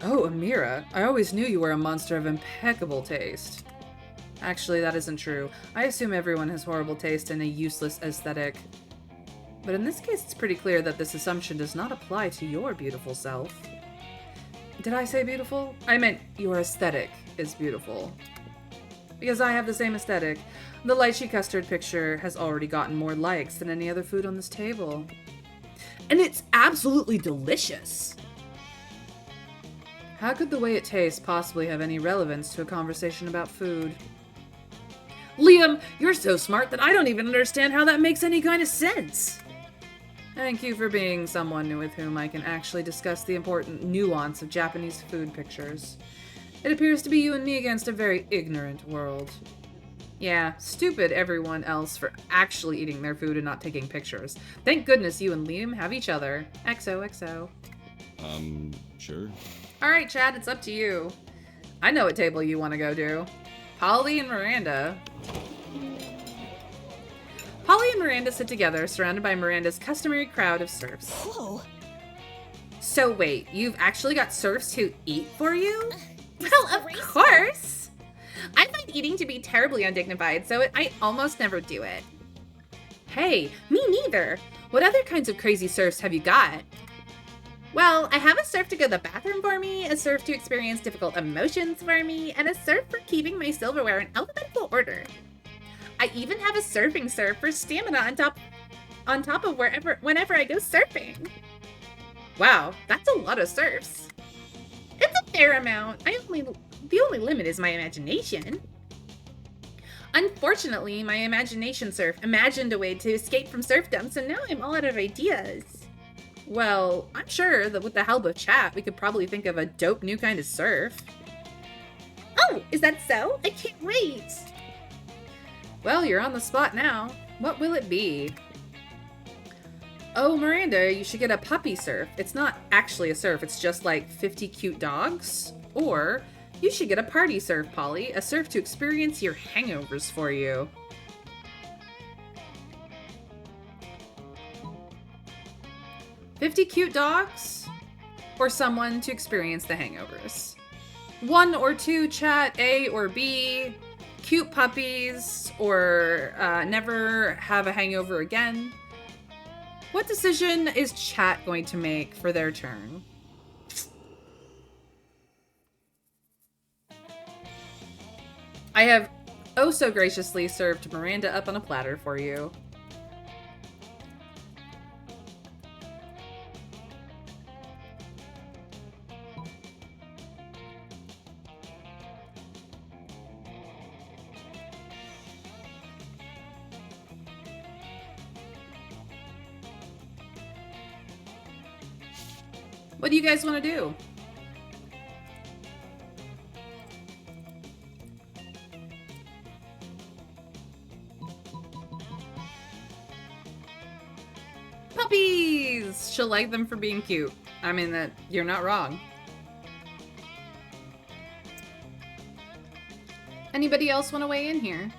Oh, Amira, I always knew you were a monster of impeccable taste. Actually, that isn't true. I assume everyone has horrible taste and a useless aesthetic. But in this case, it's pretty clear that this assumption does not apply to your beautiful self. Did I say beautiful? I meant your aesthetic is beautiful. Because I have the same aesthetic. The lychee custard picture has already gotten more likes than any other food on this table. And it's absolutely delicious! How could the way it tastes possibly have any relevance to a conversation about food? Liam, you're so smart that I don't even understand how that makes any kind of sense. Thank you for being someone with whom I can actually discuss the important nuance of Japanese food pictures. It appears to be you and me against a very ignorant world. Yeah, stupid everyone else for actually eating their food and not taking pictures. Thank goodness you and Liam have each other. XOXO. Sure. Alright, Chad, it's up to you. I know what table you want to go to. Polly and Miranda. Polly and Miranda sit together, surrounded by Miranda's customary crowd of serfs. Whoa. So wait, you've actually got serfs who eat for you? Well, of course! I find eating to be terribly undignified, so I almost never do it. Hey, me neither. What other kinds of crazy serfs have you got? Well, I have a serf to go to the bathroom for me, a serf to experience difficult emotions for me, and a serf for keeping my silverware in alphabetical order. I even have a surfing serf for stamina on top of whenever I go surfing. Wow, that's a lot of serfs. It's a fair amount. The only limit is my imagination. Unfortunately, my imagination serf imagined a way to escape from serfdom, so now I'm all out of ideas. Well, I'm sure that with the help of chat, we could probably think of a dope new kind of serf. Oh, is that so? I can't wait! Well, you're on the spot now. What will it be? Oh, Miranda, you should get a puppy serf. It's not actually a serf, it's just like 50 cute dogs. Or, you should get a party serf, Polly. A serf to experience your hangovers for you. "50 cute dogs, or someone to experience the hangovers. 1 or 2, chat, A or B. Cute puppies, or never have a hangover again. What decision is chat going to make for their turn? I have oh so graciously served Miranda up on a platter for you. What do you guys want to do? Puppies! She'll like them for being cute. I mean, that you're not wrong. Anybody else want to weigh in here?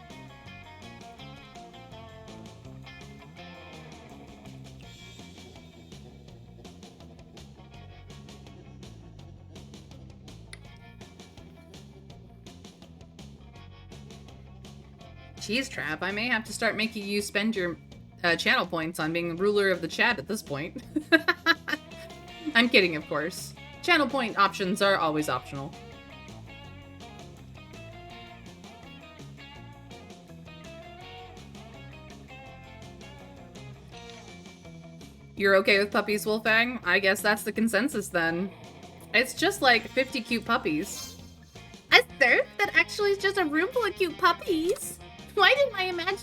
Cheese trap. I may have to start making you spend your channel points on being the ruler of the chat at this point. I'm kidding, of course. Channel point options are always optional. You're okay with puppies, Wolfgang? I guess that's the consensus then. It's just like 50 cute puppies. A surf that actually is just a room full of cute puppies? Why did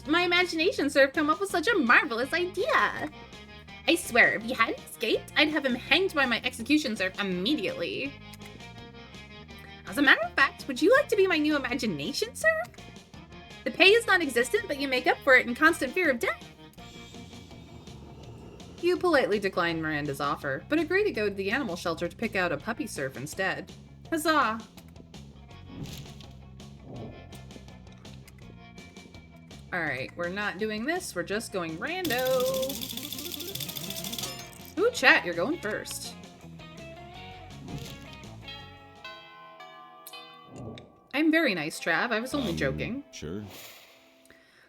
my imagination surf come up with such a marvelous idea? I swear, if he hadn't escaped, I'd have him hanged by my execution surf immediately. As a matter of fact, would you like to be my new imagination surf? The pay is non-existent, but you make up for it in constant fear of death. You politely decline Miranda's offer, but agree to go to the animal shelter to pick out a puppy surf instead. Huzzah! Alright, we're not doing this, we're just going rando. Ooh, chat, you're going first. I'm very nice, Trav. I was only joking. Sure.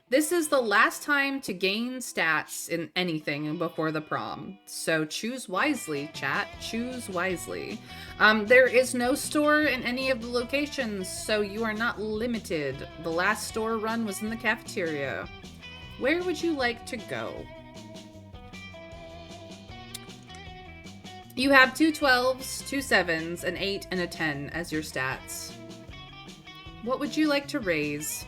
This is the last time to gain stats in anything before the prom. So choose wisely, chat. Choose wisely. There is no store in any of the locations, so you are not limited. The last store run was in the cafeteria. Where would you like to go? You have 2 12s, 2 7s, an 8, and a 10 as your stats. What would you like to raise?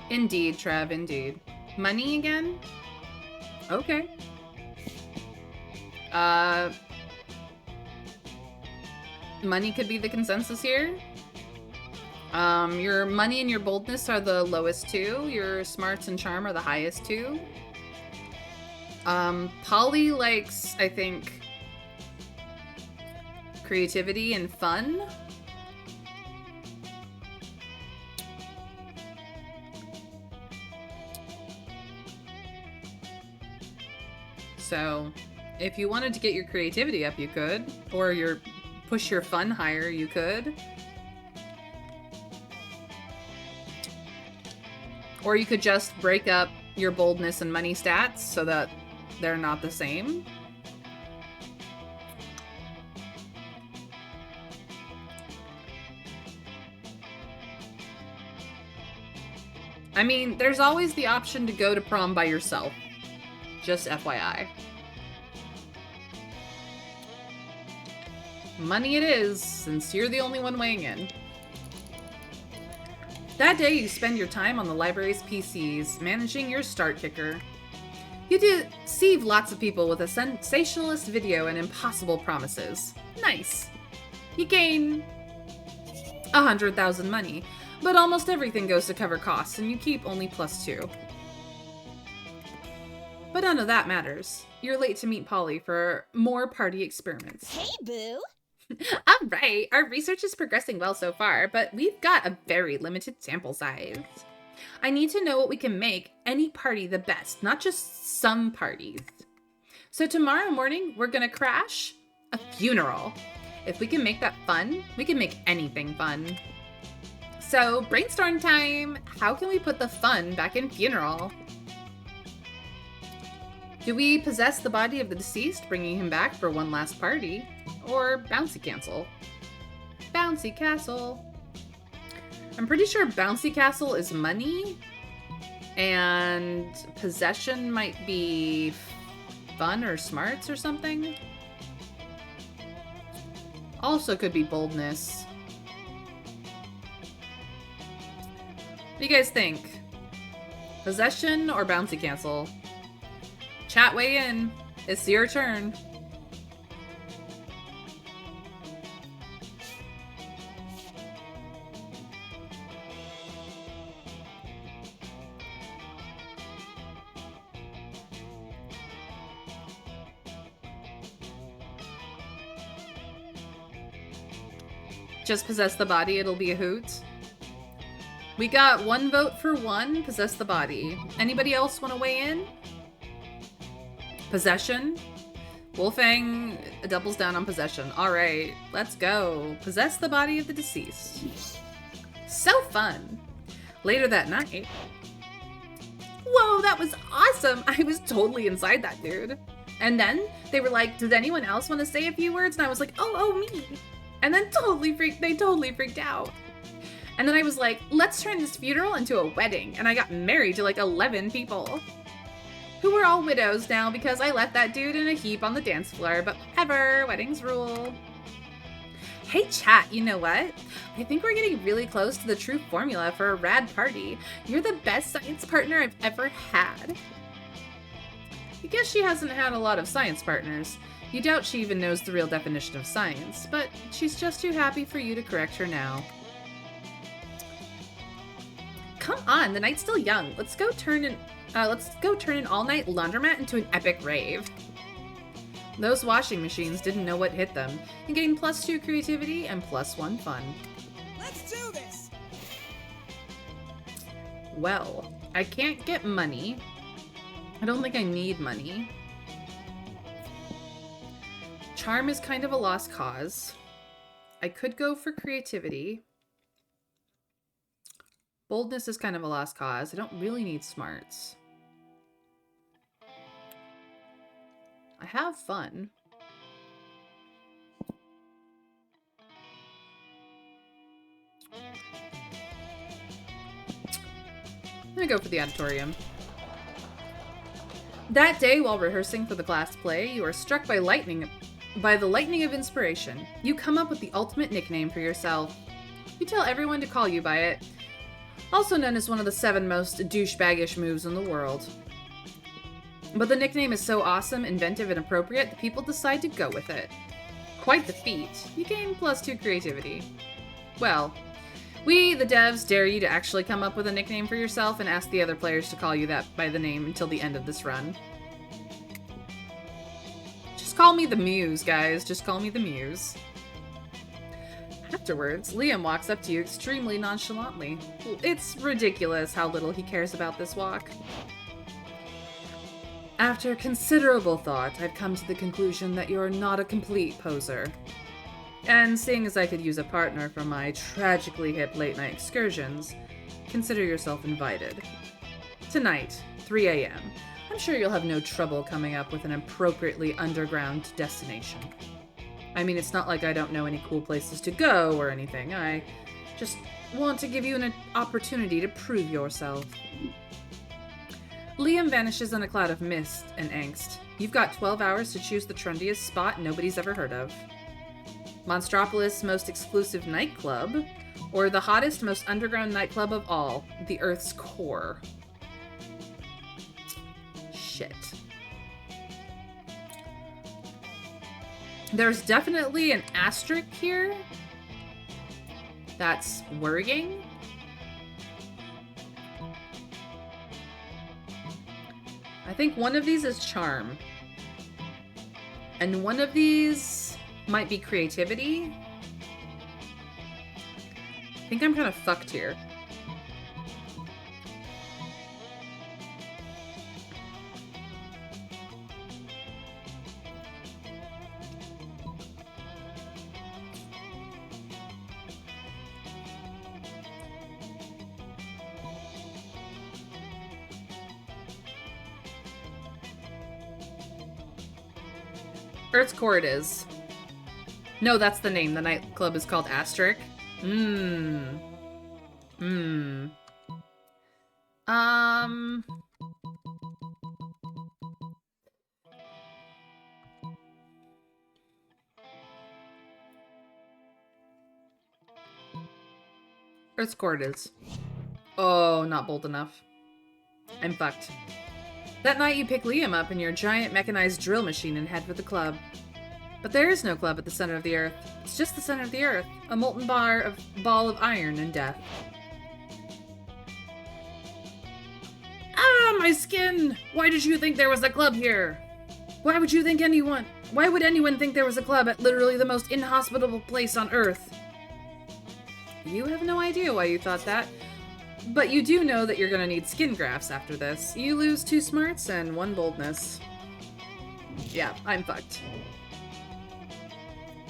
Indeed, Trev, indeed. Money again? Okay. Money could be the consensus here. Your money and your boldness are the lowest two. Your smarts and charm are the highest two. Polly likes, I think, creativity and fun. So, if you wanted to get your creativity up, you could. Or push your fun higher, you could. Or you could just break up your boldness and money stats so that they're not the same. I mean, there's always the option to go to prom by yourself. Just FYI. Money it is, since you're the only one weighing in. That day, you spend your time on the library's PCs, managing your start kicker. You deceive lots of people with a sensationalist video and impossible promises. Nice. You gain 100,000 money, but almost everything goes to cover costs, and you keep only +2. But none of that matters. You're late to meet Polly for more party experiments. Hey, boo! All right, our research is progressing well so far, but we've got a very limited sample size. I need to know what we can make any party the best, not just some parties. So tomorrow morning, we're gonna crash a funeral. If we can make that fun, we can make anything fun. So brainstorm time. How can we put the fun back in funeral? Do we possess the body of the deceased, bringing him back for one last party? Or bouncy castle? Bouncy castle. I'm pretty sure bouncy castle is money, and possession might be fun or smarts or something. Also could be boldness. What do you guys think? Possession or bouncy castle? Chat, weigh in. It's your turn. Just possess the body, it'll be a hoot. We got 1 vote for 1, possess the body. Anybody else want to weigh in? Possession? Wolfang doubles down on possession. All right, let's go. Possess the body of the deceased. So fun. Later that night. Whoa, that was awesome. I was totally inside that dude. And then they were like, did anyone else want to say a few words? And I was like, oh, me. And then they totally freaked out. And then I was like, let's turn this funeral into a wedding. And I got married to like 11 people. Who were all widows now because I left that dude in a heap on the dance floor. But whatever, weddings rule. Hey chat, you know what? I think we're getting really close to the true formula for a rad party. You're the best science partner I've ever had. I guess she hasn't had a lot of science partners. You doubt she even knows the real definition of science, but she's just too happy for you to correct her now. Come on, the night's still young. Let's go turn an all-night laundromat into an epic rave. Those washing machines didn't know what hit them. You're getting +2 creativity and +1 fun. Let's do this. Well, I can't get money. I don't think I need money. Charm is kind of a lost cause. I could go for creativity. Boldness is kind of a lost cause. I don't really need smarts. I have fun. I'm gonna go for the auditorium. That day, while rehearsing for the class play, you are struck by the lightning of inspiration. You come up with the ultimate nickname for yourself. You tell everyone to call you by it. Also known as one of the 7 most douchebaggish moves in the world. But the nickname is so awesome, inventive, and appropriate that people decide to go with it. Quite the feat. You gain +2 creativity. Well, we, the devs, dare you to actually come up with a nickname for yourself and ask the other players to call you that by the name until the end of this run. Just call me the Muse, guys. Just call me the Muse. Afterwards, Liam walks up to you extremely nonchalantly. It's ridiculous how little he cares about this walk. After considerable thought, I've come to the conclusion that you're not a complete poser. And seeing as I could use a partner for my tragically hip late-night excursions, consider yourself invited. Tonight, 3 a.m. I'm sure you'll have no trouble coming up with an appropriately underground destination. I mean, it's not like I don't know any cool places to go or anything. I just want to give you an opportunity to prove yourself. Liam vanishes in a cloud of mist and angst. You've got 12 hours to choose the trendiest spot nobody's ever heard of. Monstropolis' most exclusive nightclub, or the hottest, most underground nightclub of all, the Earth's core. Shit. There's definitely an asterisk here. That's worrying. I think one of these is charm. And one of these might be creativity. I think I'm kind of fucked here. Earth's core it is. No, that's the name. The nightclub is called Asterisk. Earth's core it is. Oh, not bold enough. I'm fucked. That night you pick Liam up in your giant mechanized drill machine and head for the club. But there is no club at the center of the Earth. It's just the center of the Earth, a molten ball of iron and death. Ah, my skin! Why did you think there was a club here? Why would anyone think there was a club at literally the most inhospitable place on Earth? You have no idea why you thought that. But you do know that you're gonna need skin grafts after this. You lose 2 smarts and 1 boldness. Yeah, I'm fucked.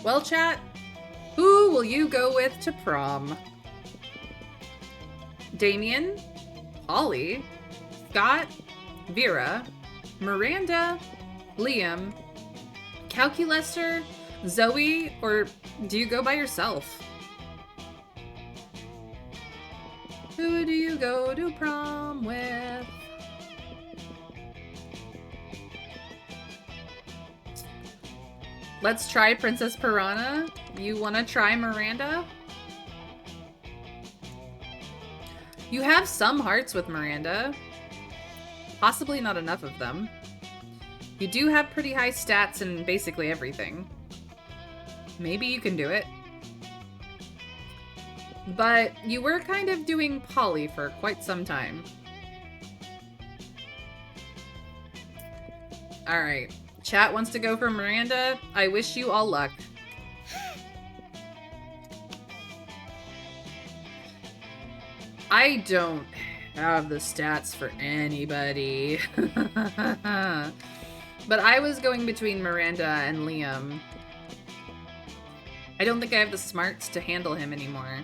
Well, chat, who will you go with to prom? Damien, Holly, Scott, Vera, Miranda, Liam, Calculester, Zoe, or do you go by yourself? Who do you go to prom with? Let's try Princess Piranha. You want to try Miranda? You have some hearts with Miranda. Possibly not enough of them. You do have pretty high stats in basically everything. Maybe you can do it. But you were kind of doing Polly for quite some time. Alright. Chat wants to go for Miranda. I wish you all luck. I don't have the stats for anybody. But I was going between Miranda and Liam. I don't think I have the smarts to handle him anymore.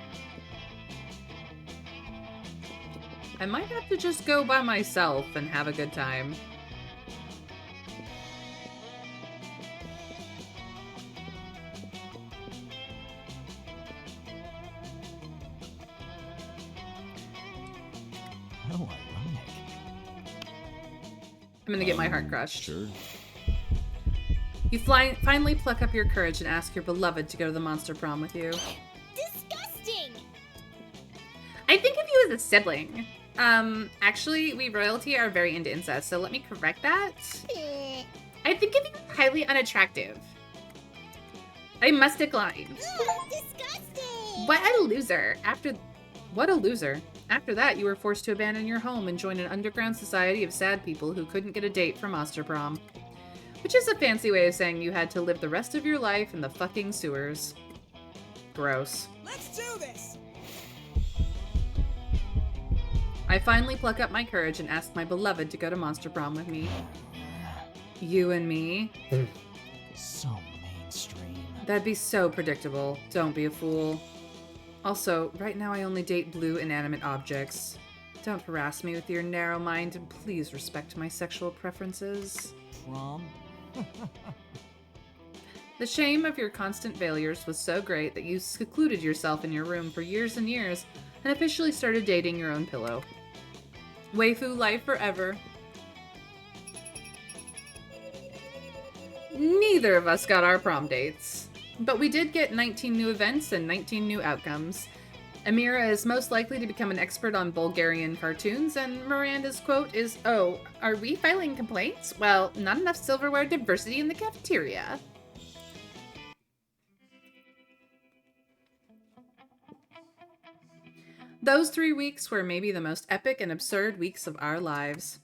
I might have to just go by myself and have a good time. How ironic. I'm gonna get my heart crushed. Sure. You finally pluck up your courage and ask your beloved to go to the monster prom with you. Disgusting! I think of you as a sibling. Actually, we royalty are very into incest, so let me correct that. Eh. I think of you as highly unattractive. I must decline. Ugh, disgusting! What a loser. What a loser. After that, you were forced to abandon your home and join an underground society of sad people who couldn't get a date for monster prom. Which is a fancy way of saying you had to live the rest of your life in the fucking sewers. Gross. Let's do this! I finally pluck up my courage and ask my beloved to go to monster prom with me. You and me? So mainstream. That'd be so predictable. Don't be a fool. Also, right now I only date blue inanimate objects. Don't harass me with your narrow mind and please respect my sexual preferences. Prom? The shame of your constant failures was so great that you secluded yourself in your room for years and years and officially started dating your own pillow. Waifu life forever. Neither of us got our prom dates, but we did get 19 new events and 19 new outcomes. Amira is most likely to become an expert on Bulgarian cartoons, and Miranda's quote is, "Oh, are we filing complaints? Well, not enough silverware diversity in the cafeteria." Those 3 weeks were maybe the most epic and absurd weeks of our lives.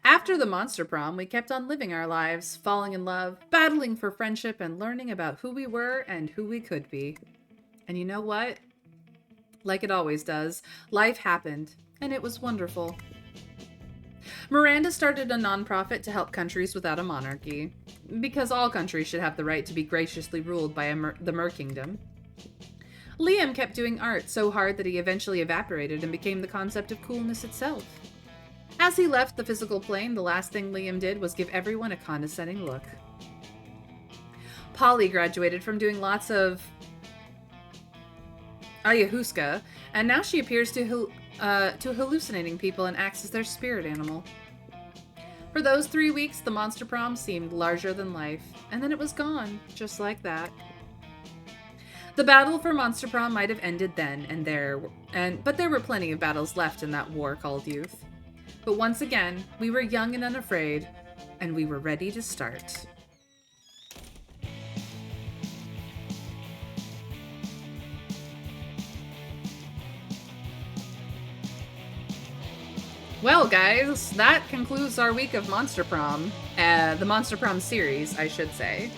After the monster prom, we kept on living our lives, falling in love, battling for friendship, and learning about who we were and who we could be. And you know what? Like it always does, life happened, and it was wonderful. Miranda started a nonprofit to help countries without a monarchy, because all countries should have the right to be graciously ruled by the Mer Kingdom. Liam kept doing art so hard that he eventually evaporated and became the concept of coolness itself. As he left the physical plane, the last thing Liam did was give everyone a condescending look. Polly graduated from doing lots of ayahuasca, and now she appears to hallucinating people and acts as their spirit animal. For those 3 weeks, the monster prom seemed larger than life, and then it was gone, just like that. The battle for monster prom might have ended then but there were plenty of battles left in that war called youth. But once again, we were young and unafraid, and we were ready to start. Well, guys, that concludes our week of Monster Prom. The Monster Prom series, I should say.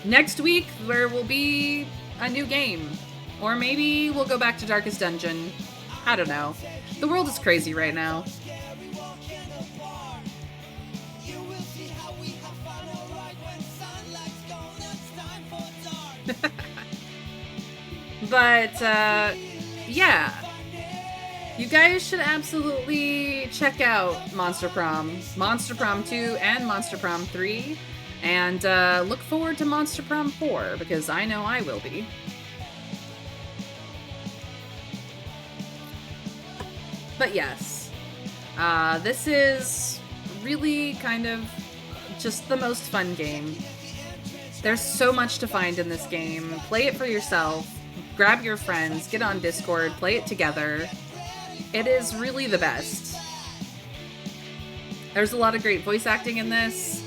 Next week, there will be a new game. Or maybe we'll go back to Darkest Dungeon. I don't know. The world is crazy right now. But, yeah. You guys should absolutely check out Monster Prom 2 and Monster Prom 3. And look forward to Monster Prom 4, because I know I will be. But yes, this is really kind of just the most fun game. There's so much to find in this game. Play it for yourself, grab your friends, get on Discord, play it together. It is really the best. There's a lot of great voice acting in this.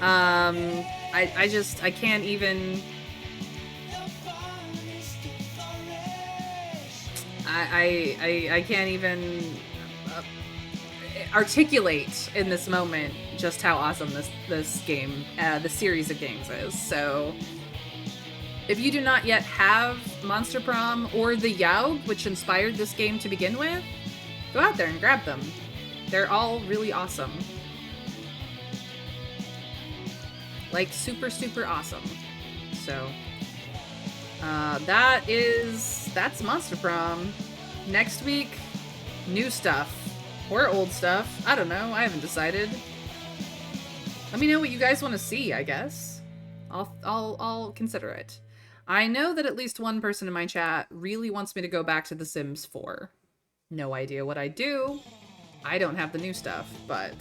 I can't even... I can't even articulate in this moment just how awesome this game, the series of games is. So, if you do not yet have Monster Prom or the Yaug, which inspired this game to begin with, go out there and grab them. They're all really awesome. Like, super, super awesome. So, that's Monster Prom. Next week, new stuff. Or old stuff. I don't know. I haven't decided. Let me know what you guys want to see, I guess. I'll consider it. I know that at least one person in my chat really wants me to go back to The Sims 4. No idea what I do. I don't have the new stuff, but...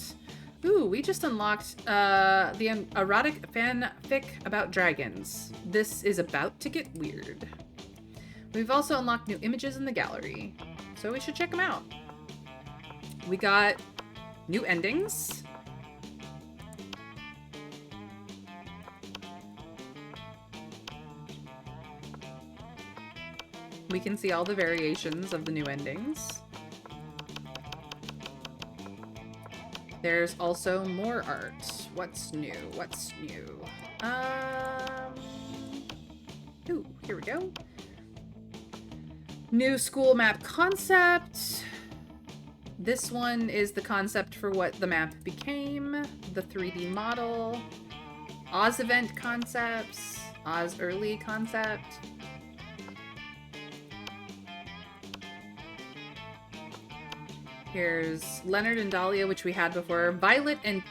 Ooh, we just unlocked the erotic fanfic about dragons. This is about to get weird. We've also unlocked new images in the gallery, so we should check them out. We got new endings. We can see all the variations of the new endings. There's also more art. What's new? What's new? Ooh, here we go. New school map concept. This one is the concept for what the map became. The 3D model. Oz event concepts. Oz early concept. Here's Leonard and Dahlia, which we had before. Violet and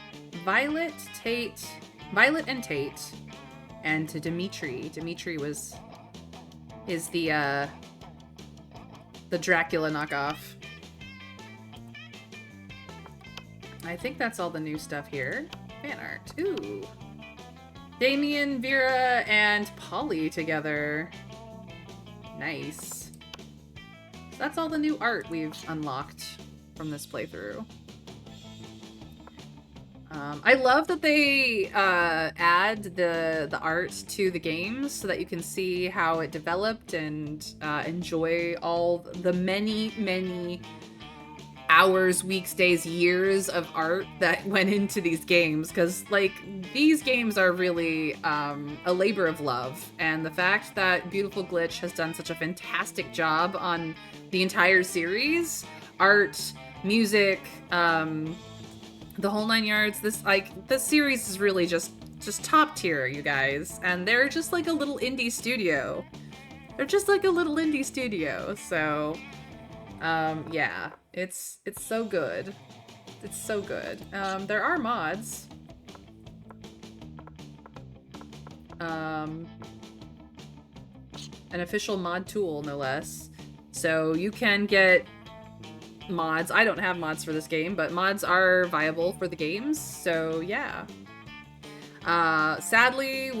Tate, and to Dimitri. Dimitri is the Dracula knockoff. I think that's all the new stuff here. Fan art. Ooh. Damien, Vera, and Polly together. Nice. So that's all the new art we've unlocked from this playthrough. I love that they add the art to the games so that you can see how it developed and enjoy all the many hours, weeks, days, years of art that went into these games, because like these games are really a labor of love, and the fact that Beautiful Glitch has done such a fantastic job on the entire series, art, music, the whole 9 yards, this series is really just top tier, you guys, and they're just like a little indie studio. So yeah, it's so good. It's so good. There are mods. An official mod tool, no less. So you can get mods. I don't have mods for this game, but mods are viable for the games, so yeah. Sadly,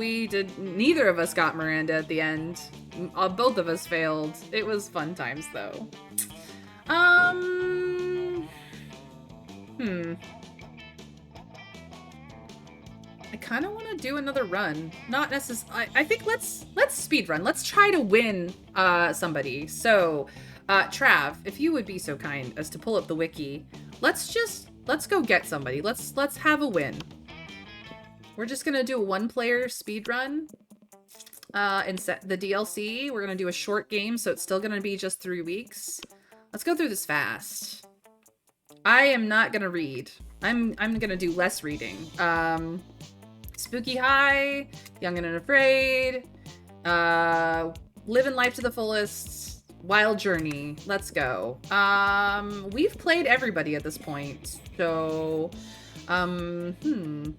neither of us got Miranda at the end. Both of us failed. It was fun times, though. I kind of want to do another run. Not necessarily. I think let's speed run. Let's try to win somebody. So, Trav, if you would be so kind as to pull up the wiki, let's go get somebody. Let's have a win. We're just gonna do a 1-player speed run. And set the DLC. We're gonna do a short game, so it's still gonna be just 3 weeks. Let's go through this fast. I am not gonna read. I'm gonna do less reading. Spooky High, Young and Unafraid, Living life to the fullest. Wild journey. Let's go. We've played everybody at this point. So, the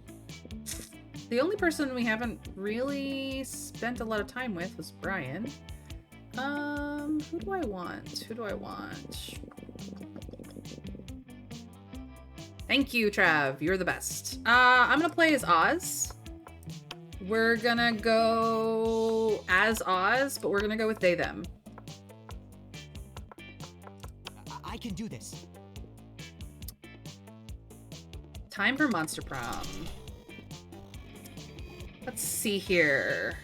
only person we haven't really spent a lot of time with was Brian. Who do I want? Who do I want? Thank you, Trav. You're the best. I'm gonna play as Oz. We're gonna go as Oz, but we're gonna go with they, them. I can do this. Time for Monster Prom. Let's see here.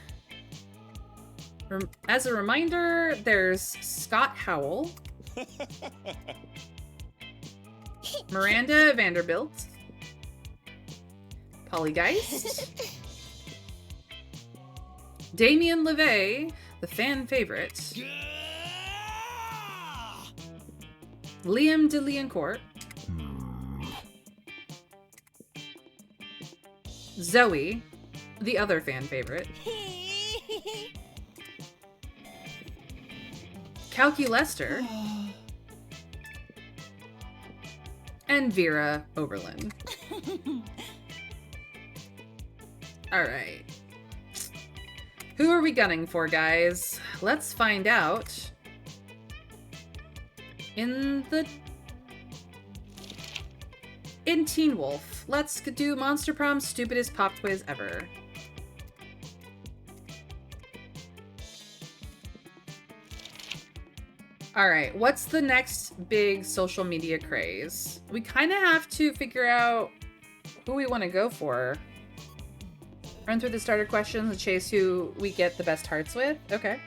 As a reminder, there's Scott Howell, Miranda Vanderbilt, Polygeist, Damien LeVay, the fan favorite, Liam de Liancourt, Zoe, the other fan favorite, Calculester, and Vera Oberlin. Alright. Who are we gunning for, guys? Let's find out in Teen Wolf. Let's do Monster Prom's stupidest pop quiz ever. Alright, what's the next big social media craze? We kind of have to figure out who we want to go for. Run through the starter questions and chase who we get the best hearts with? Okay.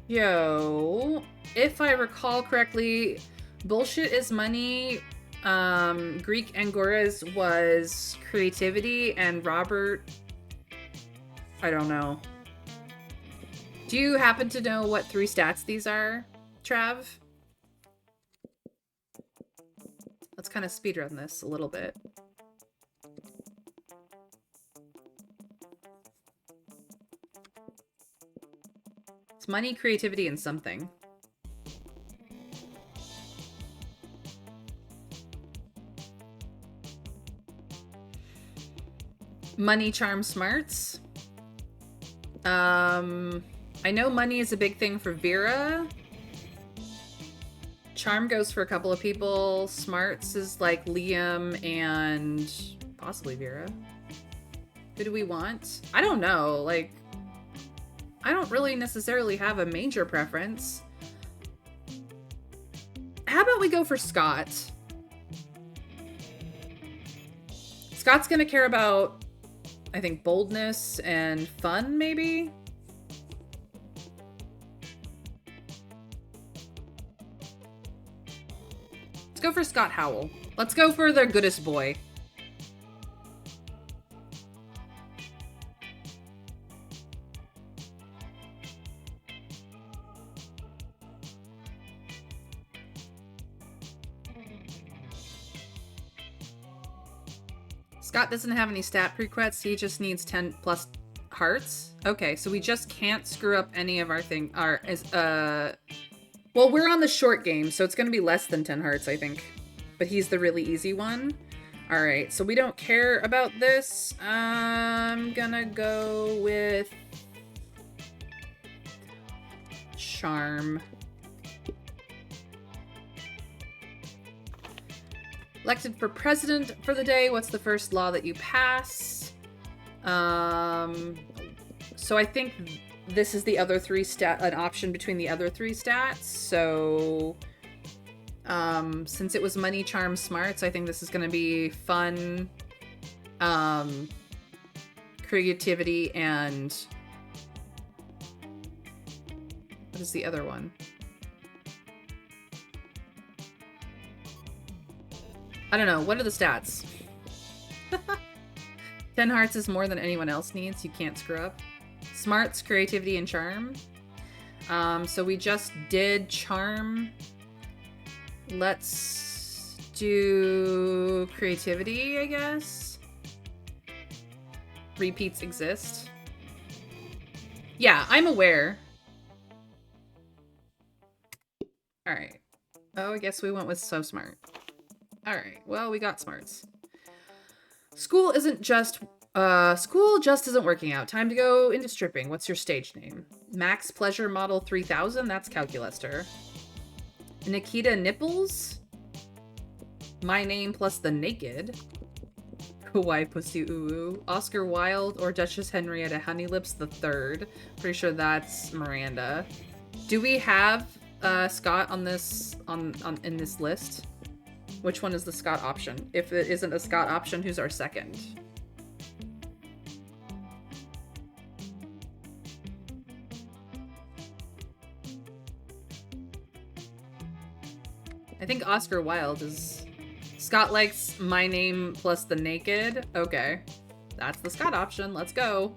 Yo, if I recall correctly, Bullshit is Money, Greek Angoras was creativity, and Robert, I don't know. Do you happen to know what 3 stats these are, Trav? Let's kind of speedrun this a little bit. It's money, creativity, and something. Money, charm, smarts. I know money is a big thing for Vera. Charm goes for a couple of people. Smarts is like Liam and possibly Vera. Who do we want? I don't know. Like, I don't really necessarily have a major preference. How about we go for Scott? Scott's gonna care about, I think, boldness and fun, maybe? Let's go for Scott Howell. Let's go for the goodest boy. Scott doesn't have any stat prerequisites. He just needs 10 plus hearts. Okay, so we just can't screw up any of our well, we're on the short game, so it's going to be less than 10 hearts, I think. But he's the really easy one. All right, so we don't care about this. I'm gonna go with charm. Elected for president for the day. What's the first law that you pass? So I think this is the other 3 an option between the other 3 stats. So, since it was money, charm, smarts, I think this is going to be fun, creativity, and what is the other one? I don't know. What are the stats? 10 hearts is more than anyone else needs. You can't screw up. Smarts, creativity, and charm. So we just did charm. Let's do creativity, I guess. repeats exist. Yeah, I'm aware. Alright. Oh, I guess we went with so smart. Alright, well, we got smarts. School just isn't working out. Time to go into stripping. What's your stage name? Max Pleasure Model 3000? That's Calculaster. Nikita Nipples? My Name plus the Naked. Hawaii Pussy Uwu. Oscar Wilde or Duchess Henrietta Honeylips the Third. Pretty sure that's Miranda. Do we have Scott on this in this list? Which one is the Scott option? If it isn't a Scott option, who's our second? I think Oscar Wilde is... Scott likes My Name plus the Naked. Okay. That's the Scott option. Let's go.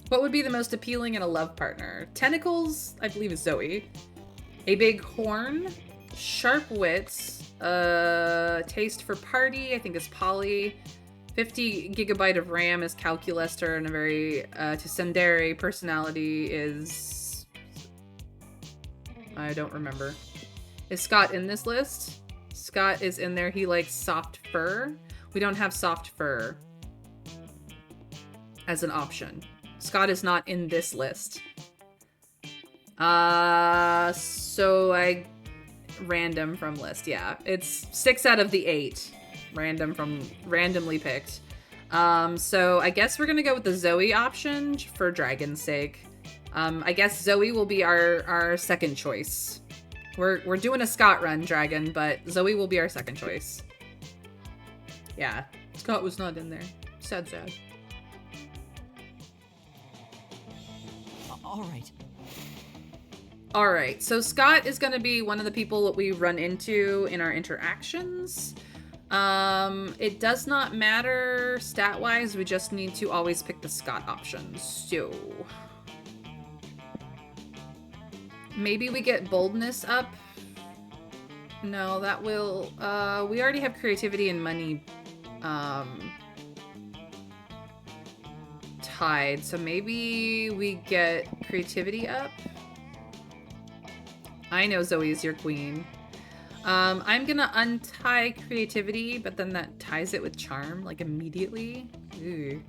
What would be the most appealing in a love partner? Tentacles, I believe, is Zoe. A big horn. Sharp wits. Taste for party, I think, is Polly. 50 gigabyte of RAM is Calculaster, and a very tsundere personality is... I don't remember. Is Scott in this list? Scott is in there. He likes soft fur. We don't have soft fur as an option. Scott is not in this list. So I random from list. Yeah, it's 6 out of the 8 randomly picked. So I guess we're gonna go with the Zoe option for Dragon's sake. I guess Zoe will be our second choice. We're doing a Scott run, Dragon, but Zoe will be our second choice. Yeah, Scott was not in there. Sad. All right, so Scott is going to be one of the people that we run into in our interactions. It does not matter stat-wise, we just need to always pick the Scott option. So maybe we get boldness up. No, that will, we already have creativity and money, tied. So maybe we get creativity up. I know Zoe is your queen. I'm gonna untie creativity, but then that ties it with charm, like, immediately. Ooh.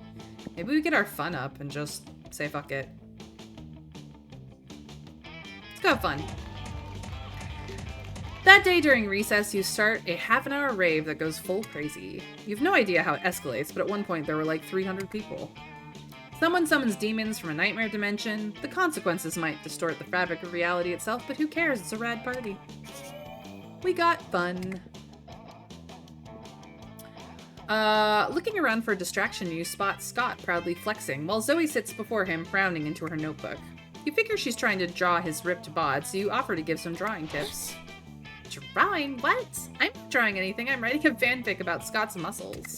Maybe we get our fun up and just say fuck it. Let's go have fun. That day during recess, you start a half-an-hour rave that goes full crazy. You've no idea how it escalates, but at one point there were like 300 people. Someone summons demons from a nightmare dimension. The consequences might distort the fabric of reality itself, but who cares? It's a rad party. We got fun. Looking around for a distraction, you spot Scott proudly flexing, while Zoe sits before him, frowning into her notebook. You figure she's trying to draw his ripped bod, so you offer to give some drawing tips. Drawing? What? I'm not drawing anything. I'm writing a fanfic about Scott's muscles.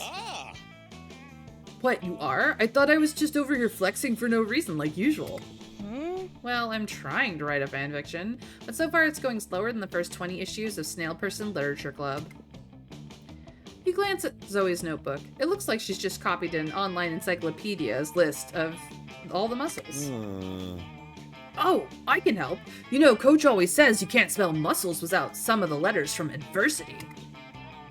What, you are? I thought I was just over here flexing for no reason, like usual. Well, I'm trying to write a fanfiction, but so far it's going slower than the first 20 issues of Snail Person Literature Club. You glance at Zoe's notebook. It looks like she's just copied an online encyclopedia's list of all the muscles. Oh, I can help. You know, Coach always says you can't spell muscles without some of the letters from adversity.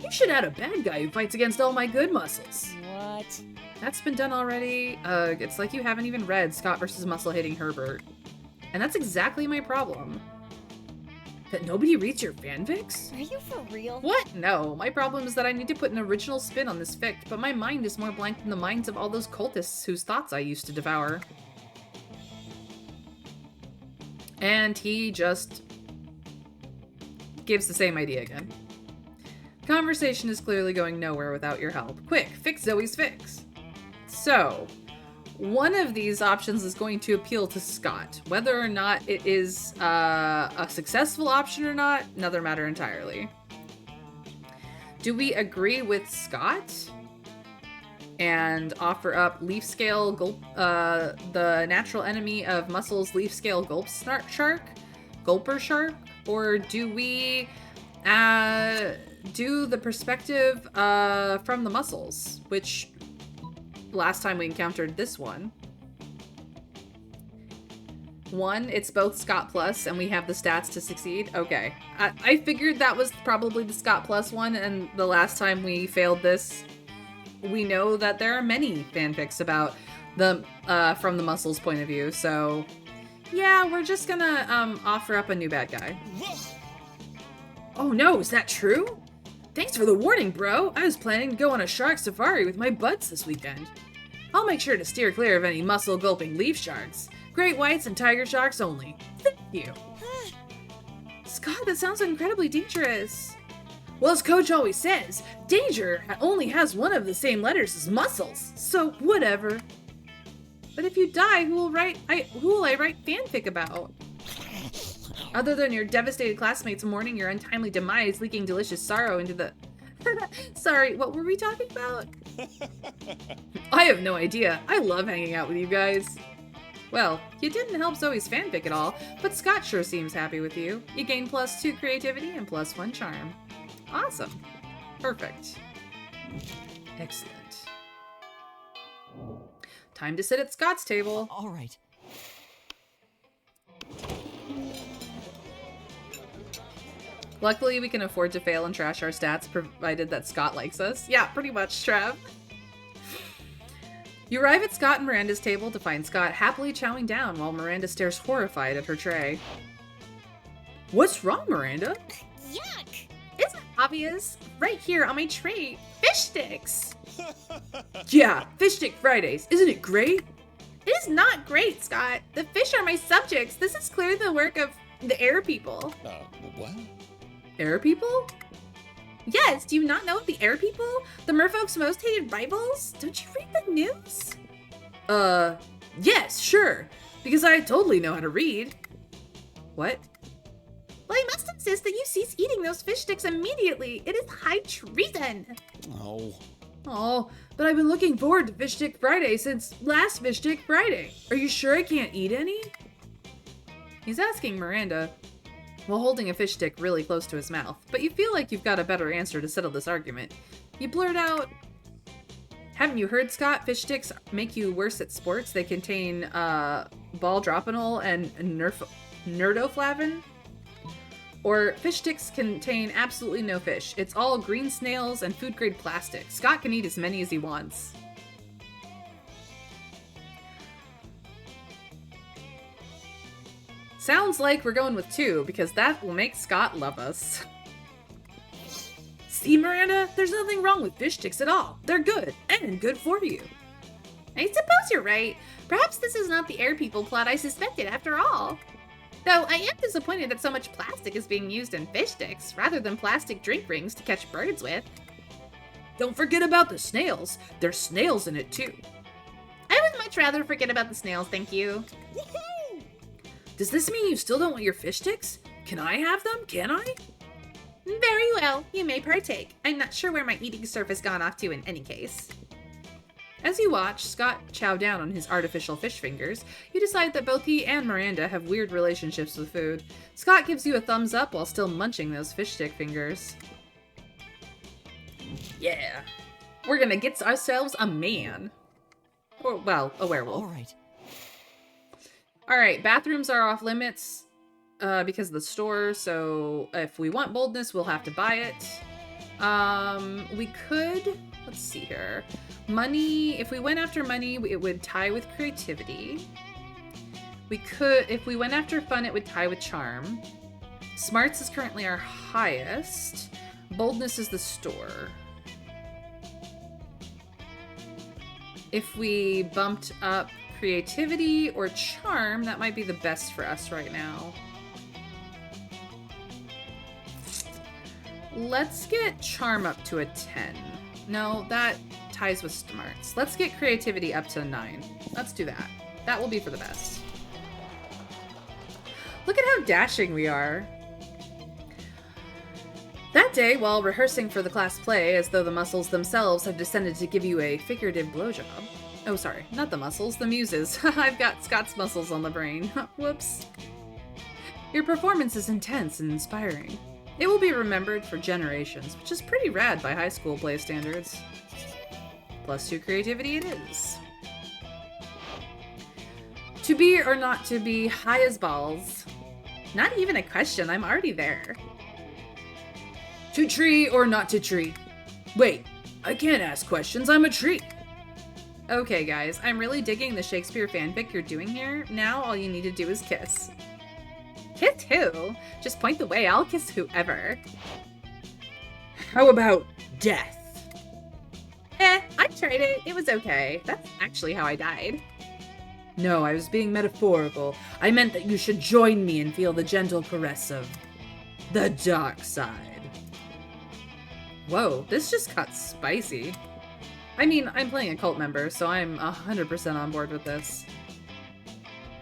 You should add a bad guy who fights against all my good muscles. What? That's been done already. It's like you haven't even read Scott vs. Muscle Hitting Herbert. And that's exactly my problem. That nobody reads your fanfics? Are you for real? What? No. My problem is that I need to put an original spin on this fic, but my mind is more blank than the minds of all those cultists whose thoughts I used to devour. And he just gives the same idea again. Conversation is clearly going nowhere without your help. Quick, fix Zoe's fix. So, one of these options is going to appeal to Scott. Whether or not it is a successful option or not, another matter entirely. Do we agree with Scott and offer up leaf scale gulp, the natural enemy of muscles, leaf scale gulper shark, or do we do the perspective from the muscles, which last time we encountered this one. 1, it's both Scott Plus, and we have the stats to succeed. Okay. I figured that was probably the Scott Plus one, and the last time we failed this, we know that there are many fanfics about the, from the Muscles point of view, so yeah, we're just gonna, offer up a new bad guy. Oh no, is that true? Thanks for the warning, bro. I was planning to go on a shark safari with my buds this weekend. I'll make sure to steer clear of any muscle-gulping leaf sharks. Great whites and tiger sharks only. Thank you. Scott, that sounds incredibly dangerous. Well, as Coach always says, danger only has one of the same letters as muscles, so whatever. But if you die, who will I write fanfic about? Other than your devastated classmates mourning your untimely demise, leaking delicious sorrow into the... Sorry, what were we talking about? I have no idea. I love hanging out with you guys. Well, you didn't help Zoe's fanfic at all, but Scott sure seems happy with you. You gain +2 creativity and +1 charm. Awesome. Perfect. Excellent. Time to sit at Scott's table. All right. Luckily, we can afford to fail and trash our stats, provided that Scott likes us. Yeah, pretty much, Trav. You arrive at Scott and Miranda's table to find Scott happily chowing down while Miranda stares horrified at her tray. What's wrong, Miranda? Yuck! Isn't it obvious? Right here on my tray, fish sticks! Yeah, Fish Stick Fridays. Isn't it great? It is not great, Scott. The fish are my subjects. This is clearly the work of the air people. What? Air people? Yes, do you not know of the air people? The merfolk's most hated rivals? Don't you read the news? Yes, sure. Because I totally know how to read. What? Well, I must insist that you cease eating those fish sticks immediately. It is high treason. Oh, but I've been looking forward to Fish Stick Friday since last Fish Stick Friday. Are you sure I can't eat any? He's asking Miranda, while holding a fish stick really close to his mouth, but you feel like you've got a better answer to settle this argument. You blurt out, haven't you heard, Scott? Fish sticks make you worse at sports. They contain, ball-dropanol and nerdoflavin. Or fish sticks contain absolutely no fish. It's all green snails and food-grade plastic. Scott can eat as many as he wants. Sounds like we're going with 2, because that will make Scott love us. See, Miranda? There's nothing wrong with fish sticks at all. They're good, and good for you. I suppose you're right. Perhaps this is not the air people plot I suspected after all. Though I am disappointed that so much plastic is being used in fish sticks, rather than plastic drink rings to catch birds with. Don't forget about the snails. There's snails in it too. I would much rather forget about the snails, thank you. Does this mean you still don't want your fish sticks? Can I have them? Can I? Very well, you may partake. I'm not sure where my eating surf has gone off to in any case. As you watch Scott chow down on his artificial fish fingers, you decide that both he and Miranda have weird relationships with food. Scott gives you a thumbs up while still munching those fish stick fingers. Yeah, we're gonna get ourselves a man. Or, well, a werewolf. All right. Alright, bathrooms are off limits because of the store, so if we want boldness, we'll have to buy it. We could, let's see here. Money, if we went after money, it would tie with creativity. We could, if we went after fun, it would tie with charm. Smarts is currently our highest. Boldness is the store. If we bumped up creativity or charm, that might be the best for us right now. Let's get charm up to a 10. No, that ties with smarts. Let's get creativity up to 9. Let's do that. That will be for the best. Look at how dashing we are. That day, while rehearsing for the class play, as though the muscles themselves have descended to give you a figurative blowjob. Oh, sorry, not the muscles, the muses. I've got Scott's muscles on the brain. Whoops. Your performance is intense and inspiring. It will be remembered for generations, which is pretty rad by high school play standards. +2 creativity it is. To be or not to be, high as balls. Not even a question, I'm already there. To tree or not to tree? Wait, I can't ask questions, I'm a tree. Okay guys, I'm really digging the Shakespeare fanfic you're doing here. Now all you need to do is kiss. Kiss who? Just point the way, I'll kiss whoever. How about death? I tried it. It was okay. That's actually how I died. No, I was being metaphorical. I meant that you should join me and feel the gentle caress of the dark side. Whoa, this just got spicy. I mean, I'm playing a cult member, so I'm 100% on board with this.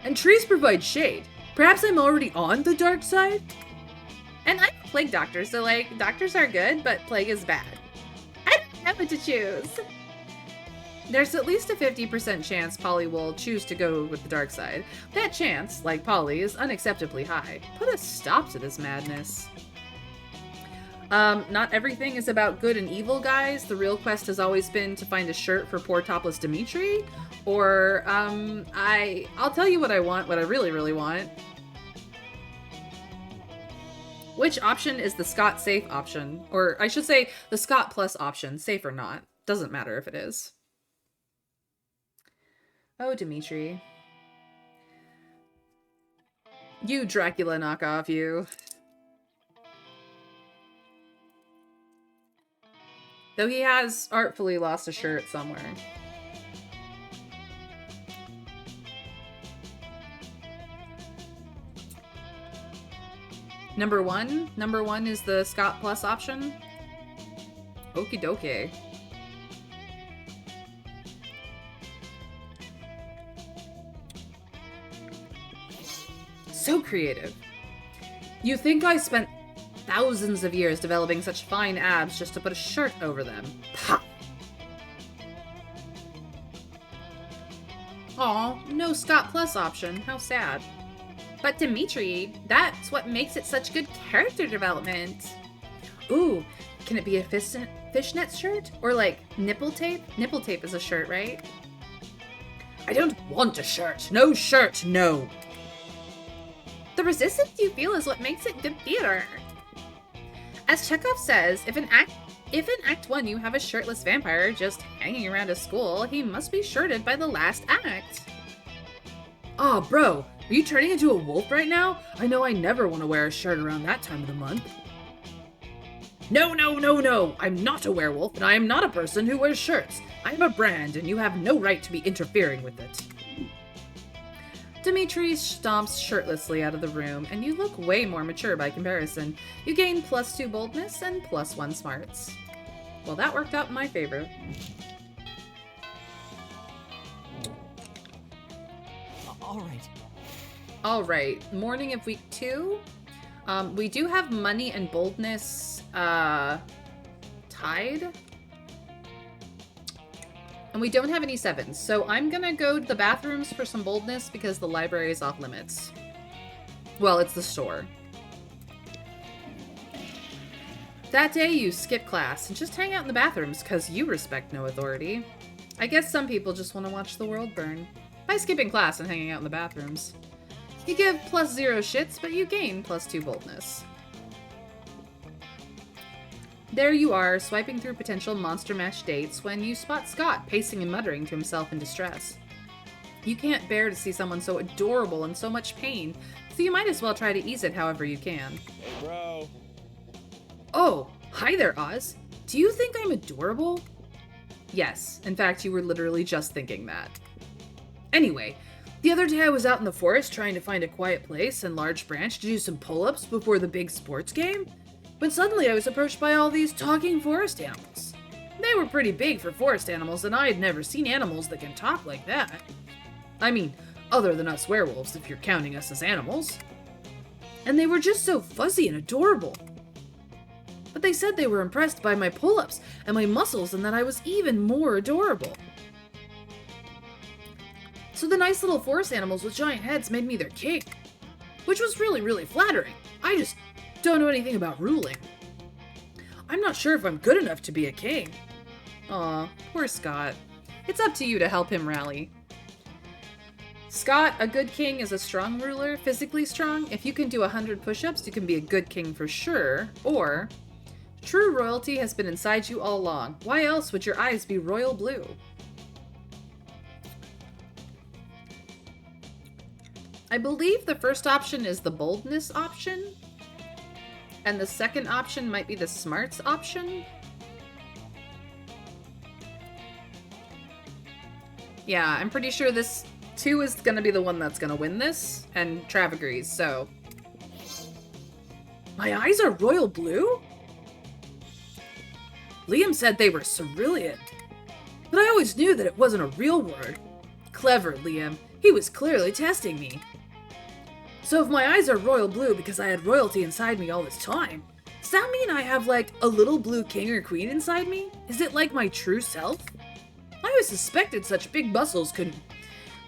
And trees provide shade. Perhaps I'm already on the dark side? And I'm a plague doctor, so like, doctors are good, but plague is bad. I don't know what to choose. There's at least a 50% chance Polly will choose to go with the dark side. That chance, like Polly, is unacceptably high. Put a stop to this madness. Not everything is about good and evil, guys. The real quest has always been to find a shirt for poor topless Dimitri. Or, I'll tell you what I want, what I really, really want. Which option is the Scott safe option? Or I should say the Scott plus option, safe or not. Doesn't matter if it is. Oh, Dimitri. You Dracula knockoff, you. Though he has artfully lost a shirt somewhere. Number one? Number one is the Scott Plus option? Okie dokie. So creative. You think I spent thousands of years developing such fine abs just to put a shirt over them? Pah! Aw, no Scott Plus option. How sad. But Dimitri, that's what makes it such good character development. Ooh, can it be a fishnet shirt? Or like nipple tape? Nipple tape is a shirt, right? I don't want a shirt. No shirt, no. The resistance you feel is what makes it good theater. As Chekhov says, if in Act 1 you have a shirtless vampire just hanging around a school, he must be shirted by the last act. Aw, oh, bro, are you turning into a wolf right now? I know I never want to wear a shirt around that time of the month. No, no, no, no! I'm not a werewolf, and I am not a person who wears shirts. I am a brand, and you have no right to be interfering with it. Dimitri stomps shirtlessly out of the room, and you look way more mature by comparison. You gain +2 boldness and +1 smarts. Well, that worked out in my favor. Alright, morning of week 2. We do have money and boldness tied. And we don't have any 7s, so I'm gonna go to the bathrooms for some boldness because the library is off limits. Well, it's the store. That day you skip class and just hang out in the bathrooms because you respect no authority. I guess some people just want to watch the world burn by skipping class and hanging out in the bathrooms. You give +0 shits, but you gain +2 boldness. There you are, swiping through potential Monster Mash dates when you spot Scott pacing and muttering to himself in distress. You can't bear to see someone so adorable in so much pain, so you might as well try to ease it however you can. Hey, bro. Oh, hi there, Oz. Do you think I'm adorable? Yes, in fact, you were literally just thinking that. Anyway, the other day I was out in the forest trying to find a quiet place and large branch to do some pull-ups before the big sports game. But suddenly I was approached by all these talking forest animals. They were pretty big for forest animals, and I had never seen animals that can talk like that. I mean, other than us werewolves, if you're counting us as animals. And they were just so fuzzy and adorable. But they said they were impressed by my pull-ups and my muscles and that I was even more adorable. So the nice little forest animals with giant heads made me their king. Which was really, really flattering. I just don't know anything about ruling. I'm not sure if I'm good enough to be a king. Aw, poor Scott. It's up to you to help him rally. Scott, a good king is a strong ruler, physically strong. If you can do 100 push-ups, you can be a good king for sure. Or, true royalty has been inside you all along. Why else would your eyes be royal blue? I believe the first option is the boldness option. And the second option might be the smarts option. Yeah, I'm pretty sure this 2 is gonna be the one that's gonna win this, and Trav agrees, so. My eyes are royal blue? Liam said they were cerulean, but I always knew that it wasn't a real word. Clever, Liam. He was clearly testing me. So if my eyes are royal blue because I had royalty inside me all this time, does that mean I have, like, a little blue king or queen inside me? Is it like my true self? I always suspected such big muscles could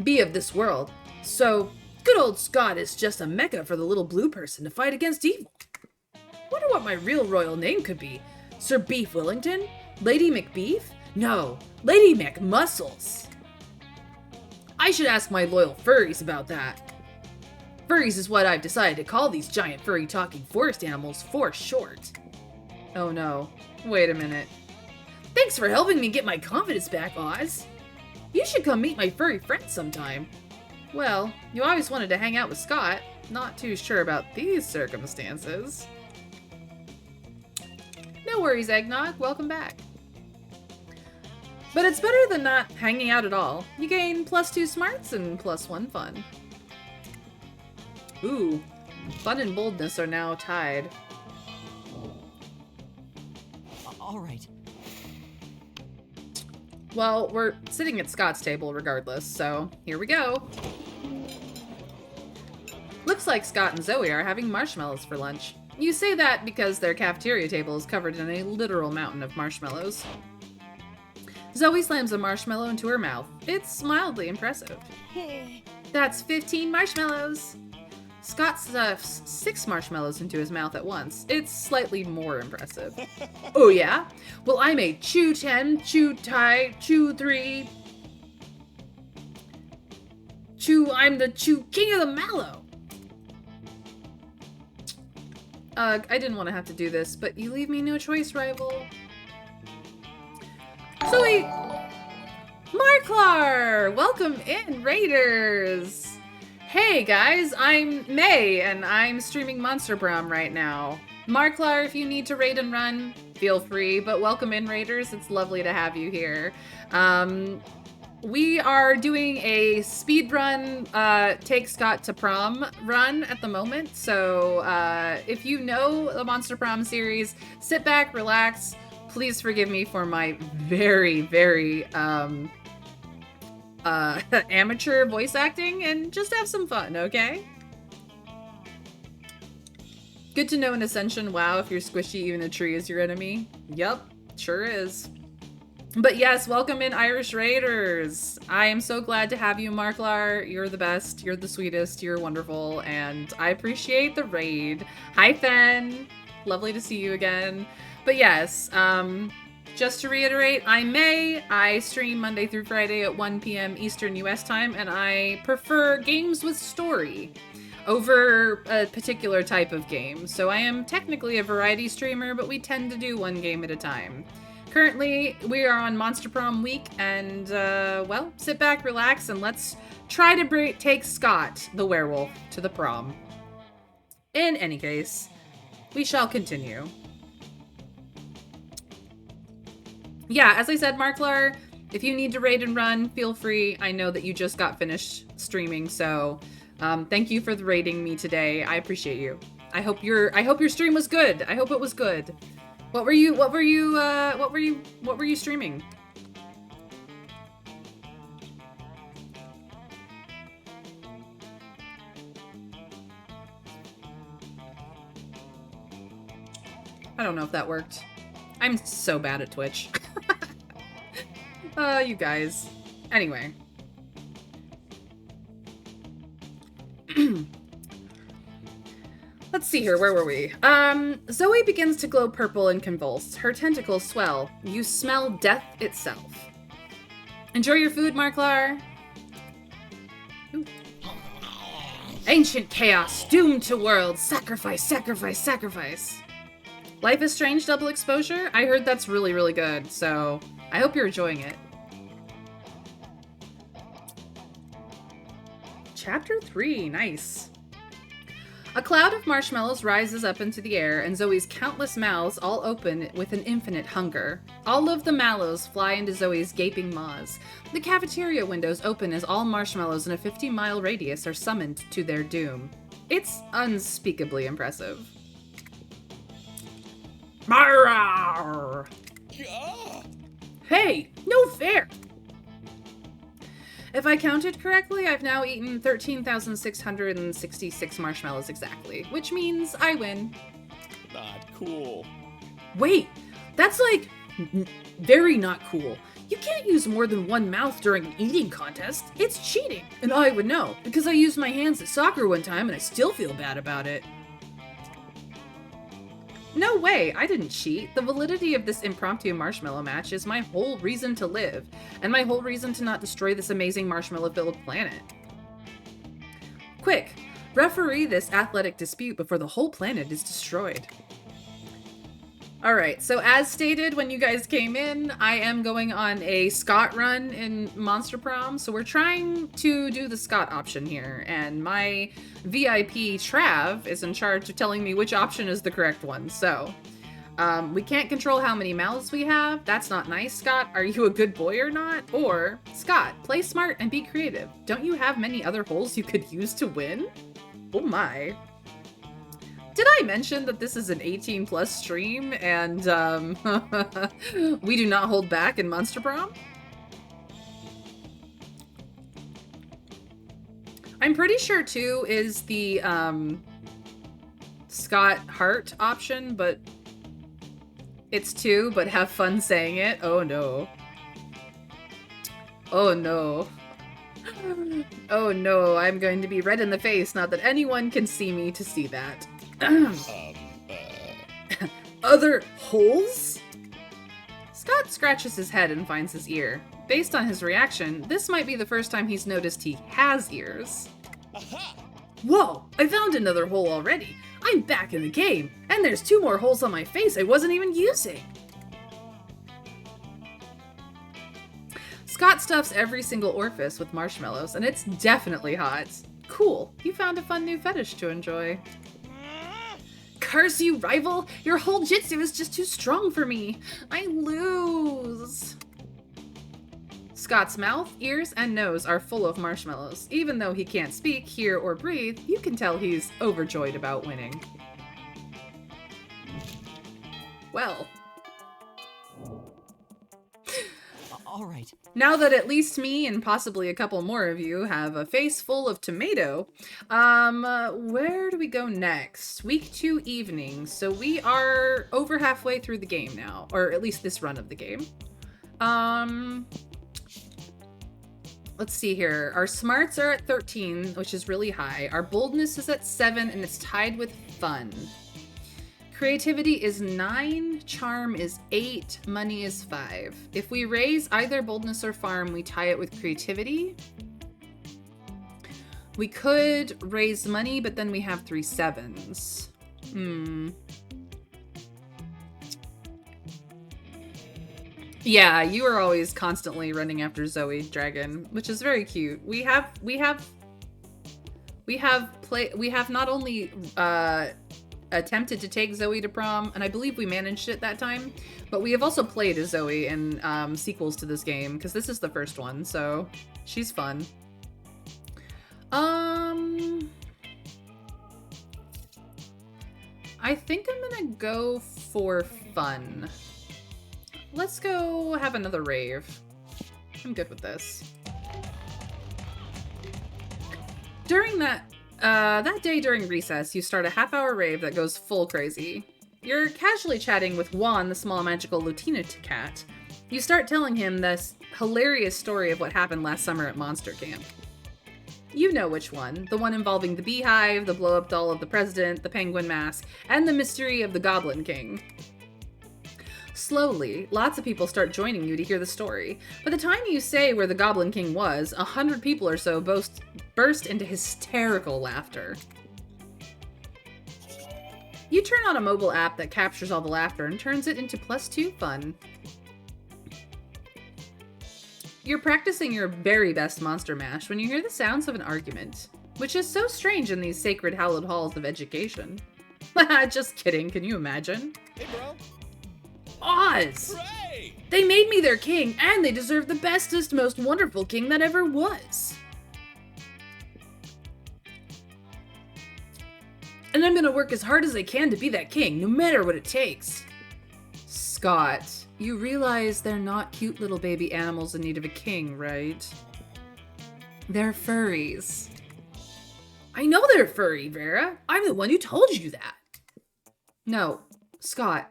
be of this world. So, good old Scott is just a mecca for the little blue person to fight against evil. Wonder what my real royal name could be. Sir Beef Wellington? Lady McBeef? No, Lady McMuscles. I should ask my loyal furries about that. Furries is what I've decided to call these giant furry talking forest animals for short. Oh no, wait a minute. Thanks for helping me get my confidence back, Oz. You should come meet my furry friends sometime. Well, you always wanted to hang out with Scott. Not too sure about these circumstances. No worries, Eggnog. Welcome back. But it's better than not hanging out at all. You gain +2 smarts and +1 fun. Ooh, fun and boldness are now tied. All right. Well, we're sitting at Scott's table regardless, so here we go. Looks like Scott and Zoe are having marshmallows for lunch. You say that because their cafeteria table is covered in a literal mountain of marshmallows. Zoe slams a marshmallow into her mouth. It's mildly impressive. That's 15 marshmallows! Scott stuffs 6 marshmallows into his mouth at once. It's slightly more impressive. Oh yeah? Well, I made chew 10, chew tie, chew 3. I'm the chew king of the mallow! I didn't want to have to do this, but you leave me no choice, rival. Zoe! Marklar! Welcome in, Raiders! Hey guys, I'm May, and I'm streaming Monster Prom right now. Marklar, if you need to raid and run, feel free, but welcome in, Raiders. It's lovely to have you here. We are doing a speed run, Take Scott to Prom run at the moment, so if you know the Monster Prom series, sit back, relax. Please forgive me for my very, amateur voice acting, and just have some fun, okay? Good to know in Ascension, wow, if you're squishy, even a tree is your enemy. Yup, sure is. But yes, welcome in, Irish Raiders. I am so glad to have you, Marklar. You're the best, you're the sweetest, you're wonderful, and I appreciate the raid. Hi, Fen. Lovely to see you again. But yes, just to reiterate, I'm May. I stream Monday through Friday at 1 p.m. Eastern US time, and I prefer games with story over a particular type of game. So I am technically a variety streamer, but we tend to do one game at a time. Currently, we are on Monster Prom week, and, well, sit back, relax, and let's try to take Scott, the werewolf, to the prom. In any case, we shall continue. Yeah, as I said, Marklar, if you need to raid and run, feel free. I know that you just got finished streaming, so thank you for raiding me today. I appreciate you. I hope your stream was good. I hope it was good. What were you streaming? I don't know if that worked. I'm so bad at Twitch. You guys. Anyway. let's see here. Where were we? Zoe begins to glow purple and convulse. Her tentacles swell. You smell death itself. Enjoy your food, Marklar. Ooh. Ancient chaos, doomed to worlds. Sacrifice, sacrifice, sacrifice. Life is Strange double exposure? I heard that's really, really good, so I hope you're enjoying it. Chapter 3, nice. A cloud of marshmallows rises up into the air, and Zoe's countless mouths all open with an infinite hunger. All of the mallows fly into Zoe's gaping maws. The cafeteria windows open as all marshmallows in a 50-mile radius are summoned to their doom. It's unspeakably impressive. Marrar! Hey, no fair! If I counted correctly, I've now eaten 13,666 marshmallows exactly, which means I win. Not cool. Wait, that's like very not cool. You can't use more than one mouth during an eating contest. It's cheating, and I would know, because I used my hands at soccer one time and I still feel bad about it. No way, I didn't cheat. The validity of this impromptu marshmallow match is my whole reason to live, and my whole reason to not destroy this amazing marshmallow-filled planet. Quick, referee this athletic dispute before the whole planet is destroyed. Alright, so as stated when you guys came in, I am going on a Scott run in Monster Prom, so we're trying to do the Scott option here, and my VIP Trav is in charge of telling me which option is the correct one, so we can't control how many mouths we have. That's not nice, Scott. Are you a good boy or not? Or, Scott, play smart and be creative. Don't you have many other holes you could use to win? Oh my. Did I mention that this is an 18+ stream and we do not hold back in Monster Prom? I'm pretty sure 2 is the Scott Hart option, but it's 2, but have fun saying it. Oh no. Oh no. Oh no, I'm going to be red in the face, not that anyone can see me to see that. Other holes? Scott scratches his head and finds his ear. Based on his reaction, this might be the first time he's noticed he has ears. Aha! Whoa, I found another hole already. I'm back in the game, and there's 2 more holes on my face I wasn't even using. Scott stuffs every single orifice with marshmallows, and it's definitely hot. Cool, you found a fun new fetish to enjoy. Curse you, rival! Your whole jitsu is just too strong for me. I lose. Scott's mouth, ears, and nose are full of marshmallows. Even though he can't speak, hear, or breathe, you can tell he's overjoyed about winning. Well. All right. Now that at least me and possibly a couple more of you have a face full of tomato, where do we go next? Week 2 evening. So we are over halfway through the game now, or at least this run of the game. Let's see here. Our smarts are at 13, which is really high. Our boldness is at 7, and it's tied with fun. Creativity is 9, charm is 8, money is 5. If we raise either boldness or farm, we tie it with creativity. We could raise money, but then we have 3 7s. Yeah, you are always constantly running after Zoe, Dragon, which is very cute. We have not only attempted to take Zoe to prom, and I believe we managed it that time, but we have also played as Zoe in sequels to this game, because this is the first one, so she's fun. I think I'm gonna go for fun. Let's go have another rave. I'm good with this. During that day during recess, you start a half-hour rave that goes full crazy. You're casually chatting with Juan, the small magical Latina cat. You start telling him this hilarious story of what happened last summer at Monster Camp. You know which one. The one involving the beehive, the blow-up doll of the president, the penguin mask, and the mystery of the Goblin King. Slowly, lots of people start joining you to hear the story. By the time you say where the Goblin King was, 100 people or so burst into hysterical laughter. You turn on a mobile app that captures all the laughter and turns it into +2 fun. You're practicing your very best Monster Mash when you hear the sounds of an argument, which is so strange in these sacred hallowed halls of education. Just kidding, can you imagine? Hey, bro. Oz! Hooray! They made me their king, and they deserve the bestest, most wonderful king that ever was. And I'm gonna work as hard as I can to be that king, no matter what it takes. Scott, you realize they're not cute little baby animals in need of a king, right? They're furries. I know they're furry, Vera. I'm the one who told you that. No, Scott,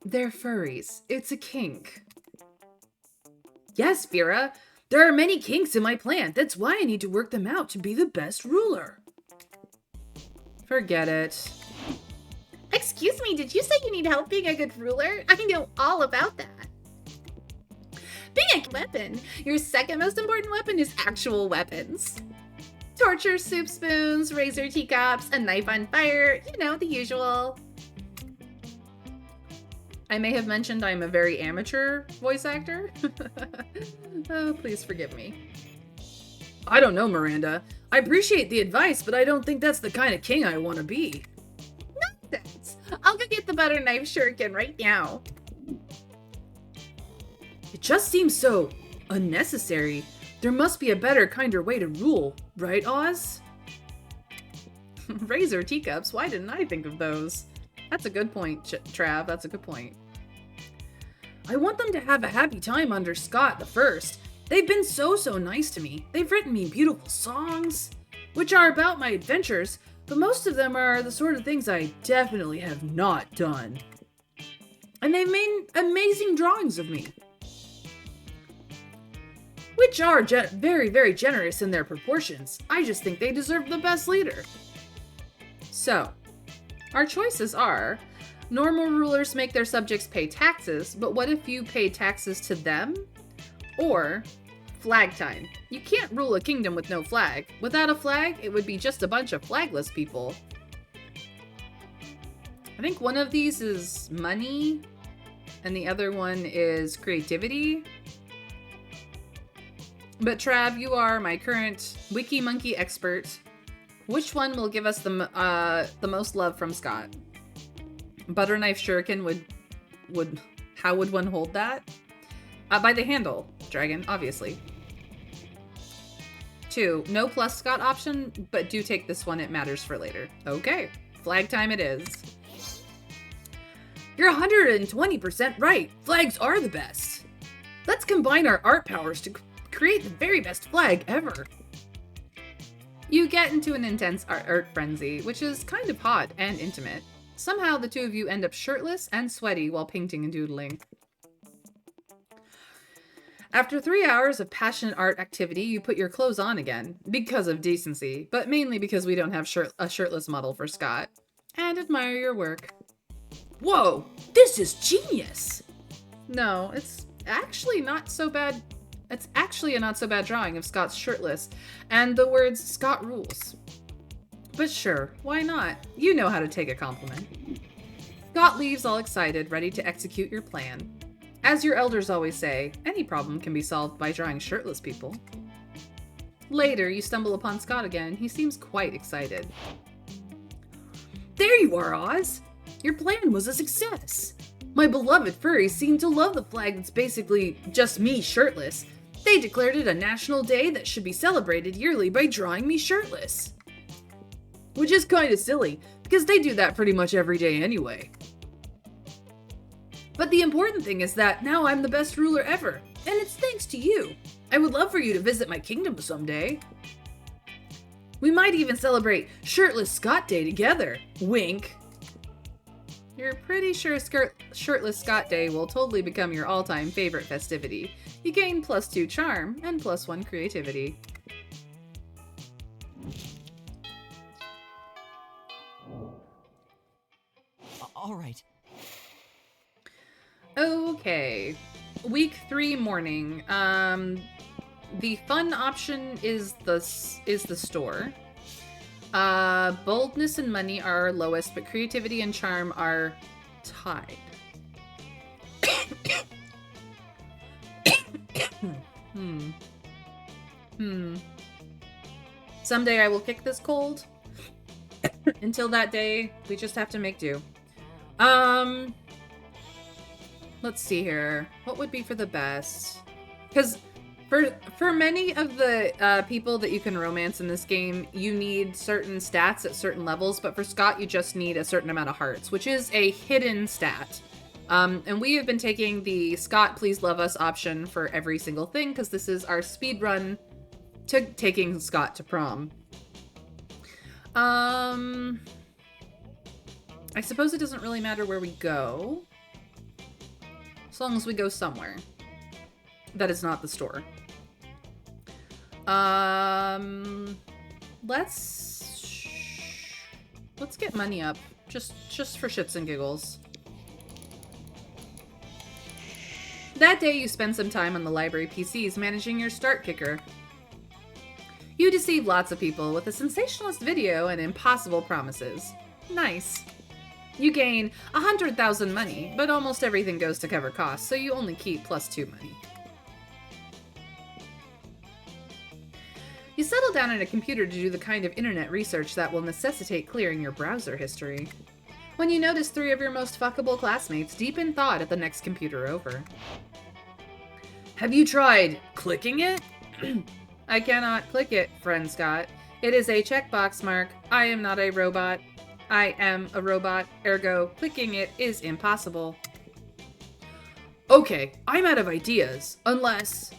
they're furries. It's a kink. Yes, Vera. There are many kinks in my plan. That's why I need to work them out to be the best ruler. Forget it. Excuse me, did you say you need help being a good ruler? I know all about that. Being a weapon, your second most important weapon is actual weapons. Torture soup spoons, razor teacups, a knife on fire, you know, the usual. I may have mentioned I'm a very amateur voice actor. Oh, please forgive me. I don't know, Miranda. I appreciate the advice, but I don't think that's the kind of king I want to be. Nonsense. I'll go get the butter knife shuriken right now. It just seems so unnecessary. There must be a better, kinder way to rule, right, Oz? Razor teacups, why didn't I think of those? That's a good point, Trav, that's a good point. I want them to have a happy time under Scott the First. They've been so nice to me. They've written me beautiful songs, which are about my adventures, but most of them are the sort of things I definitely have not done. And they've made amazing drawings of me, which are very generous in their proportions. I just think they deserve the best leader. So, our choices are, normal rulers make their subjects pay taxes, but what if you pay taxes to them? Or, flag time. You can't rule a kingdom with no flag. Without a flag, it would be just a bunch of flagless people. I think one of these is money, and the other one is creativity. But Trav, you are my current Wiki Monkey expert. Which one will give us the most love from Scott? Butter knife shuriken would how would one hold that? By the handle, dragon, obviously. 2, no plus Scott option, but do take this one, it matters for later. Okay, flag time it is. You're 120% right. Flags are the best. Let's combine our art powers to create the very best flag ever. You get into an intense art frenzy, which is kind of hot and intimate. Somehow the two of you end up shirtless and sweaty while painting and doodling. After 3 hours of passionate art activity, you put your clothes on again, because of decency, but mainly because we don't have a shirtless model for Scott, and admire your work. Whoa, this is genius! No, it's actually not so bad. It's actually a not so bad drawing of Scott's shirtless, and the words Scott rules. But sure, why not? You know how to take a compliment. Scott leaves all excited, ready to execute your plan. As your elders always say, any problem can be solved by drawing shirtless people. Later, you stumble upon Scott again. He seems quite excited. There you are, Oz! Your plan was a success! My beloved furries seem to love the flag that's basically just me shirtless. They declared it a national day that should be celebrated yearly by drawing me shirtless. Which is kinda silly, because they do that pretty much every day anyway. But the important thing is that now I'm the best ruler ever, and it's thanks to you. I would love for you to visit my kingdom someday. We might even celebrate Shirtless Scott Day together. Wink. You're pretty sure Shirtless Scott Day will totally become your all-time favorite festivity. You gain +2 charm and +1 creativity. All right. Okay. Week 3 morning. The fun option is the store. Boldness and money are lowest, but creativity and charm are tied. Someday I will kick this cold. Until that day, we just have to make do. Let's see here. What would be for the best? Because for many of the people that you can romance in this game, you need certain stats at certain levels, but for Scott, you just need a certain amount of hearts, which is a hidden stat. And we have been taking the Scott Please Love Us option for every single thing, because this is our speed run to taking Scott to prom. I suppose it doesn't really matter where we go, as long as we go somewhere that is not the store. Let's get money up, just for shits and giggles. That day, you spend some time on the library PCs managing your start kicker. You deceive lots of people with a sensationalist video and impossible promises. Nice. You gain 100,000 money, but almost everything goes to cover costs, so you only keep +2 money. You settle down at a computer to do the kind of internet research that will necessitate clearing your browser history. When you notice 3 of your most fuckable classmates deep in thought at the next computer over. Have you tried clicking it? I cannot click it, friend Scott. It is a checkbox mark. I am not a robot. I am a robot, ergo clicking it is impossible. Okay, I'm out of ideas. Unless...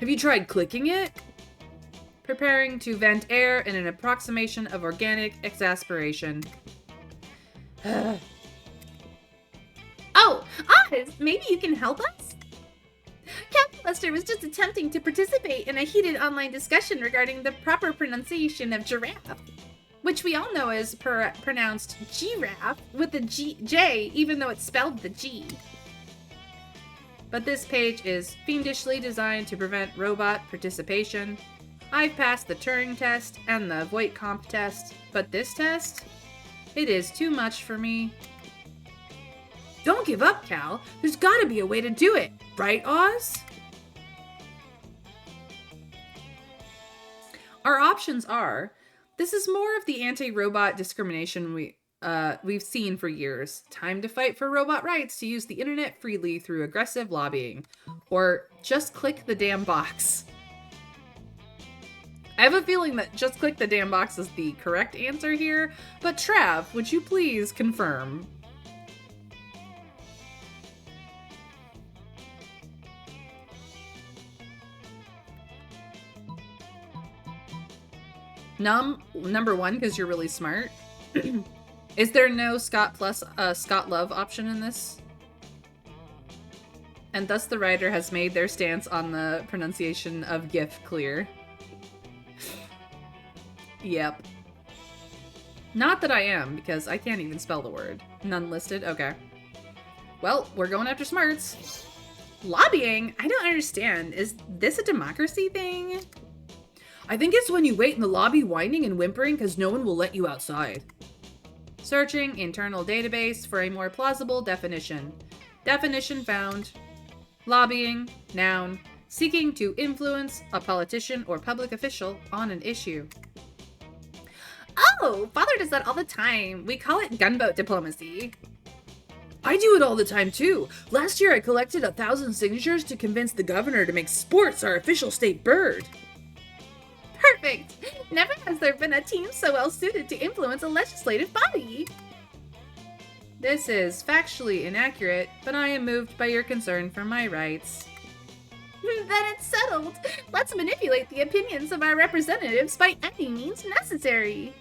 Have you tried clicking it? Preparing to vent air in an approximation of organic exasperation. Oh, Oz, maybe you can help us? Captain Lester was just attempting to participate in a heated online discussion regarding the proper pronunciation of giraffe, which we all know is pronounced giraffe with a J, even though it's spelled the G. But this page is fiendishly designed to prevent robot participation. I've passed the Turing test and the Voight-Comp test, but this test? It is too much for me. Don't give up, Cal. There's gotta be a way to do it. Right, Oz? Our options are, this is more of the anti-robot discrimination we've seen for years. Time to fight for robot rights to use the internet freely through aggressive lobbying. Or just click the damn box. I have a feeling that just click the damn box is the correct answer here, but Trav, would you please confirm? Number 1, because you're really smart. Is there no Scott plus Scott Love option in this? And thus the writer has made their stance on the pronunciation of GIF clear. Yep. Not that I am, because I can't even spell the word. None listed? Okay. Well, we're going after smarts. Lobbying? I don't understand. Is this a democracy thing? I think it's when you wait in the lobby whining and whimpering because no one will let you outside. Searching internal database for a more plausible definition. Definition found. Lobbying, noun, seeking to influence a politician or public official on an issue. Oh, Father does that all the time. We call it gunboat diplomacy. I do it all the time too. Last year I collected 1,000 signatures to convince the governor to make sports our official state bird. Perfect! Never has there been a team so well suited to influence a legislative body. This is factually inaccurate, but I am moved by your concern for my rights. Then it's settled. Let's manipulate the opinions of our representatives by any means necessary.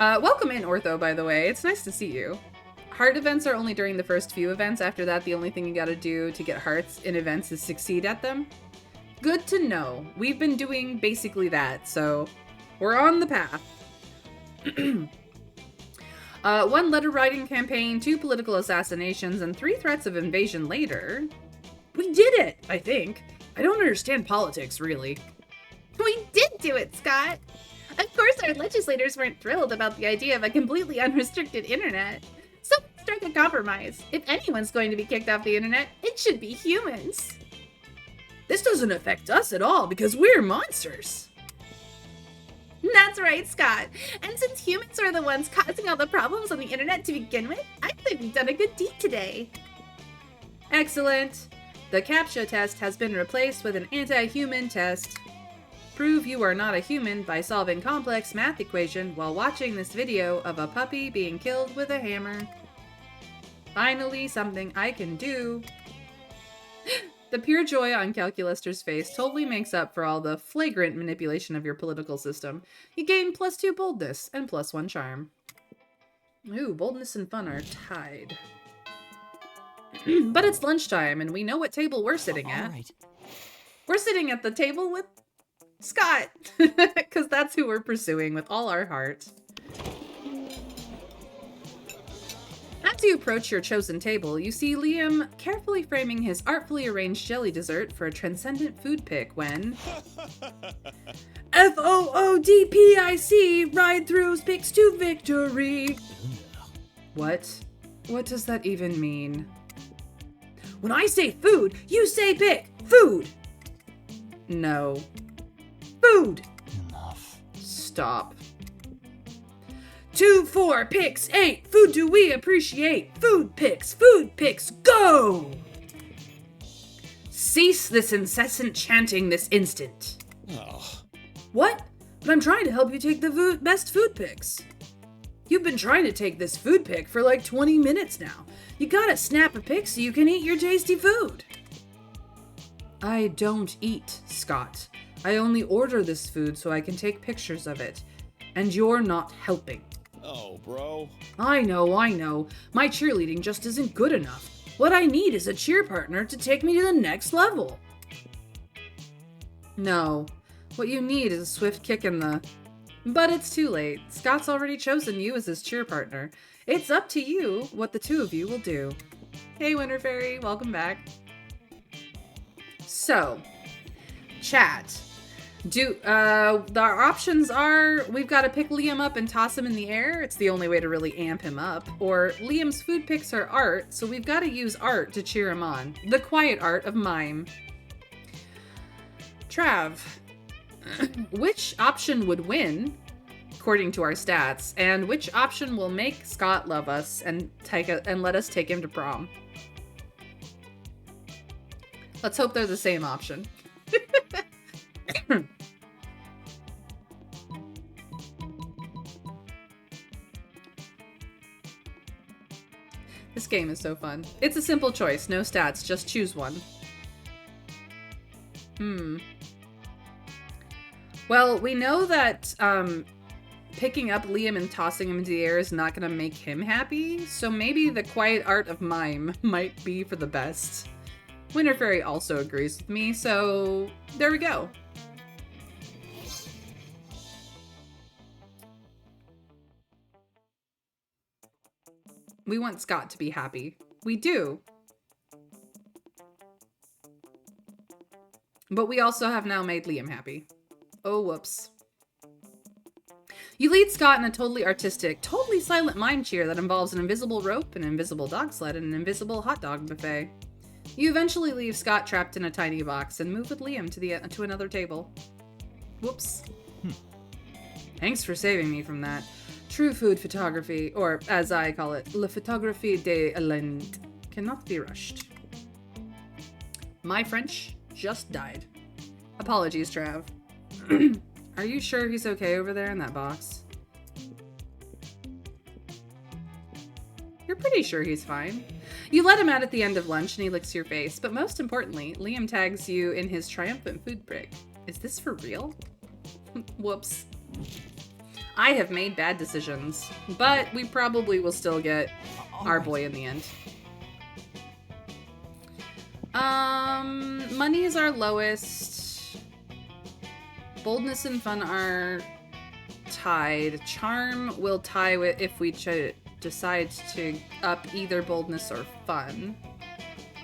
Welcome in, Ortho, by the way. It's nice to see you. Heart events are only during the first few events. After that, the only thing you gotta do to get hearts in events is succeed at them. Good to know. We've been doing basically that, so we're on the path. 1 letter writing campaign, 2 political assassinations, and 3 threats of invasion later. We did it, I think. I don't understand politics, really. We did do it, Scott! Of course our legislators weren't thrilled about the idea of a completely unrestricted internet. So we struck a compromise. If anyone's going to be kicked off the internet, it should be humans. This doesn't affect us at all because we're monsters. That's right, Scott. And since humans are the ones causing all the problems on the internet to begin with, I think we've done a good deed today. Excellent. The CAPTCHA test has been replaced with an anti-human test. Prove you are not a human by solving complex math equation while watching this video of a puppy being killed with a hammer. Finally, something I can do. The pure joy on Calculister's face totally makes up for all the flagrant manipulation of your political system. You gain +2 boldness and +1 charm. Ooh, boldness and fun are tied. But it's lunchtime, and we know what table we're sitting at. All right. We're sitting at the table with Scott, because that's who we're pursuing with all our heart. As you approach your chosen table, you see Liam carefully framing his artfully arranged jelly dessert for a transcendent food pick when... FOODPIC, ride through picks to victory. What? What does that even mean? When I say food, you say pick. Food. No. Food. Enough. Stop. 2, 4, picks, 8. Food do we appreciate? Food picks, go! Cease this incessant chanting this instant. Oh, What? But I'm trying to help you take the best food picks. You've been trying to take this food pick for like 20 minutes now. You gotta snap a pick so you can eat your tasty food. I don't eat, Scott. I only order this food so I can take pictures of it. And you're not helping. oh, bro. I know. My cheerleading just isn't good enough. What I need is a cheer partner to take me to the next level. No. What you need is a swift kick in the... But it's too late. Scott's already chosen you as his cheer partner. It's up to you what the two of you will do. Hey, Winter Fairy. Welcome back. So, chat. Our options are, we've got to pick Liam up and toss him in the air. It's the only way to really amp him up. Or Liam's food picks are art, so we've got to use art to cheer him on. The quiet art of mime. Trav, which option would win, according to our stats, and which option will make Scott love us and let us take him to prom? Let's hope they're the same option. This game is so fun. It's a simple choice, no stats, just choose one. Well, we know that picking up Liam and tossing him into the air is not going to make him happy, so maybe the quiet art of mime might be for the best. Winter Fairy also agrees with me, so there we go. We want Scott to be happy. We do. But we also have now made Liam happy. Oh, whoops. You lead Scott in a totally artistic, totally silent mime cheer that involves an invisible rope, an invisible dog sled, and an invisible hot dog buffet. You eventually leave Scott trapped in a tiny box and move with Liam to another table. Whoops. Thanks for saving me from that. True food photography, or as I call it, la photographie de l'Inde, cannot be rushed. My French just died. Apologies, Trav. Are you sure he's okay over there in that box? You're pretty sure he's fine. You let him out at the end of lunch and he licks your face, but most importantly, Liam tags you in his triumphant food pick. Is this for real? Whoops. I have made bad decisions, but we probably will still get our boy in the end. Money is our lowest. Boldness and fun are tied. Charm will tie with if we decide to up either boldness or fun.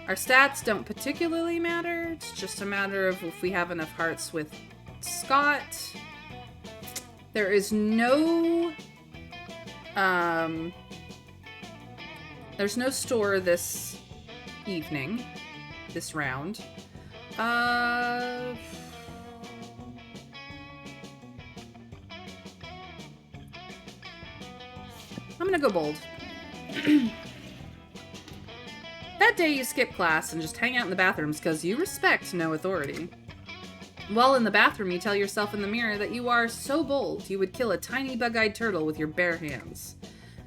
Our stats don't particularly matter. It's just a matter of if we have enough hearts with Scott. There is no there's no store this evening, this round. I'm gonna go bold. That day you skip class and just hang out in the bathrooms because you respect no authority. While in the bathroom, you tell yourself in the mirror that you are so bold you would kill a tiny bug-eyed turtle with your bare hands.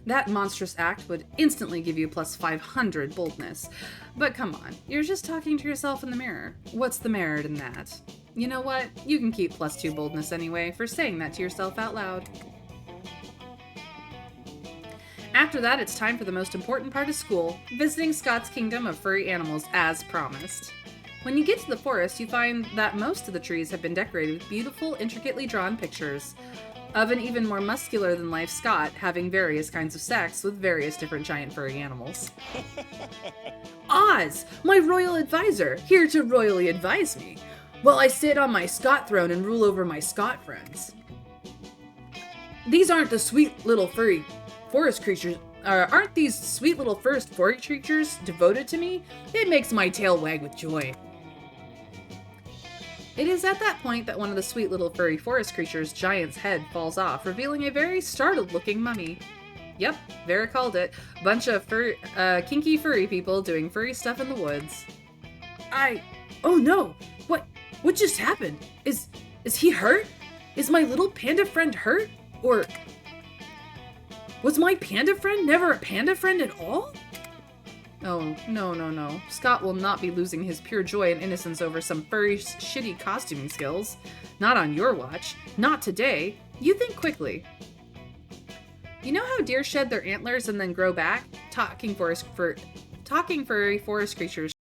That monstrous act would instantly give you plus 500 boldness. But come on, you're just talking to yourself in the mirror. What's the merit in that? You know what? You can keep plus 2 boldness anyway for saying that to yourself out loud. After that, it's time for the most important part of school, visiting Scott's kingdom of furry animals as promised. When you get to the forest, you find that most of the trees have been decorated with beautiful, intricately drawn pictures of an even more muscular-than-life Scott having various kinds of sex with various different giant furry animals. Oz, my royal advisor, here to royally advise me, while I sit on my Scott throne and rule over my Scott friends. These aren't the sweet little furry forest creatures. Aren't these sweet little forest furry creatures devoted to me? It makes my tail wag with joy. It is at that point that one of the sweet little furry forest creatures' giant's head falls off, revealing a very startled-looking mummy. Yep, Vera called it. Bunch of kinky furry people doing furry stuff in the woods. Oh no! What just happened? Is he hurt? Is my little panda friend hurt? Or was my panda friend never a panda friend at all? Oh, no. Scott will not be losing his pure joy and innocence over some furry shitty costuming skills. Not on your watch. Not today. You think quickly. You know how deer shed their antlers and then grow back? Talking furry forest creatures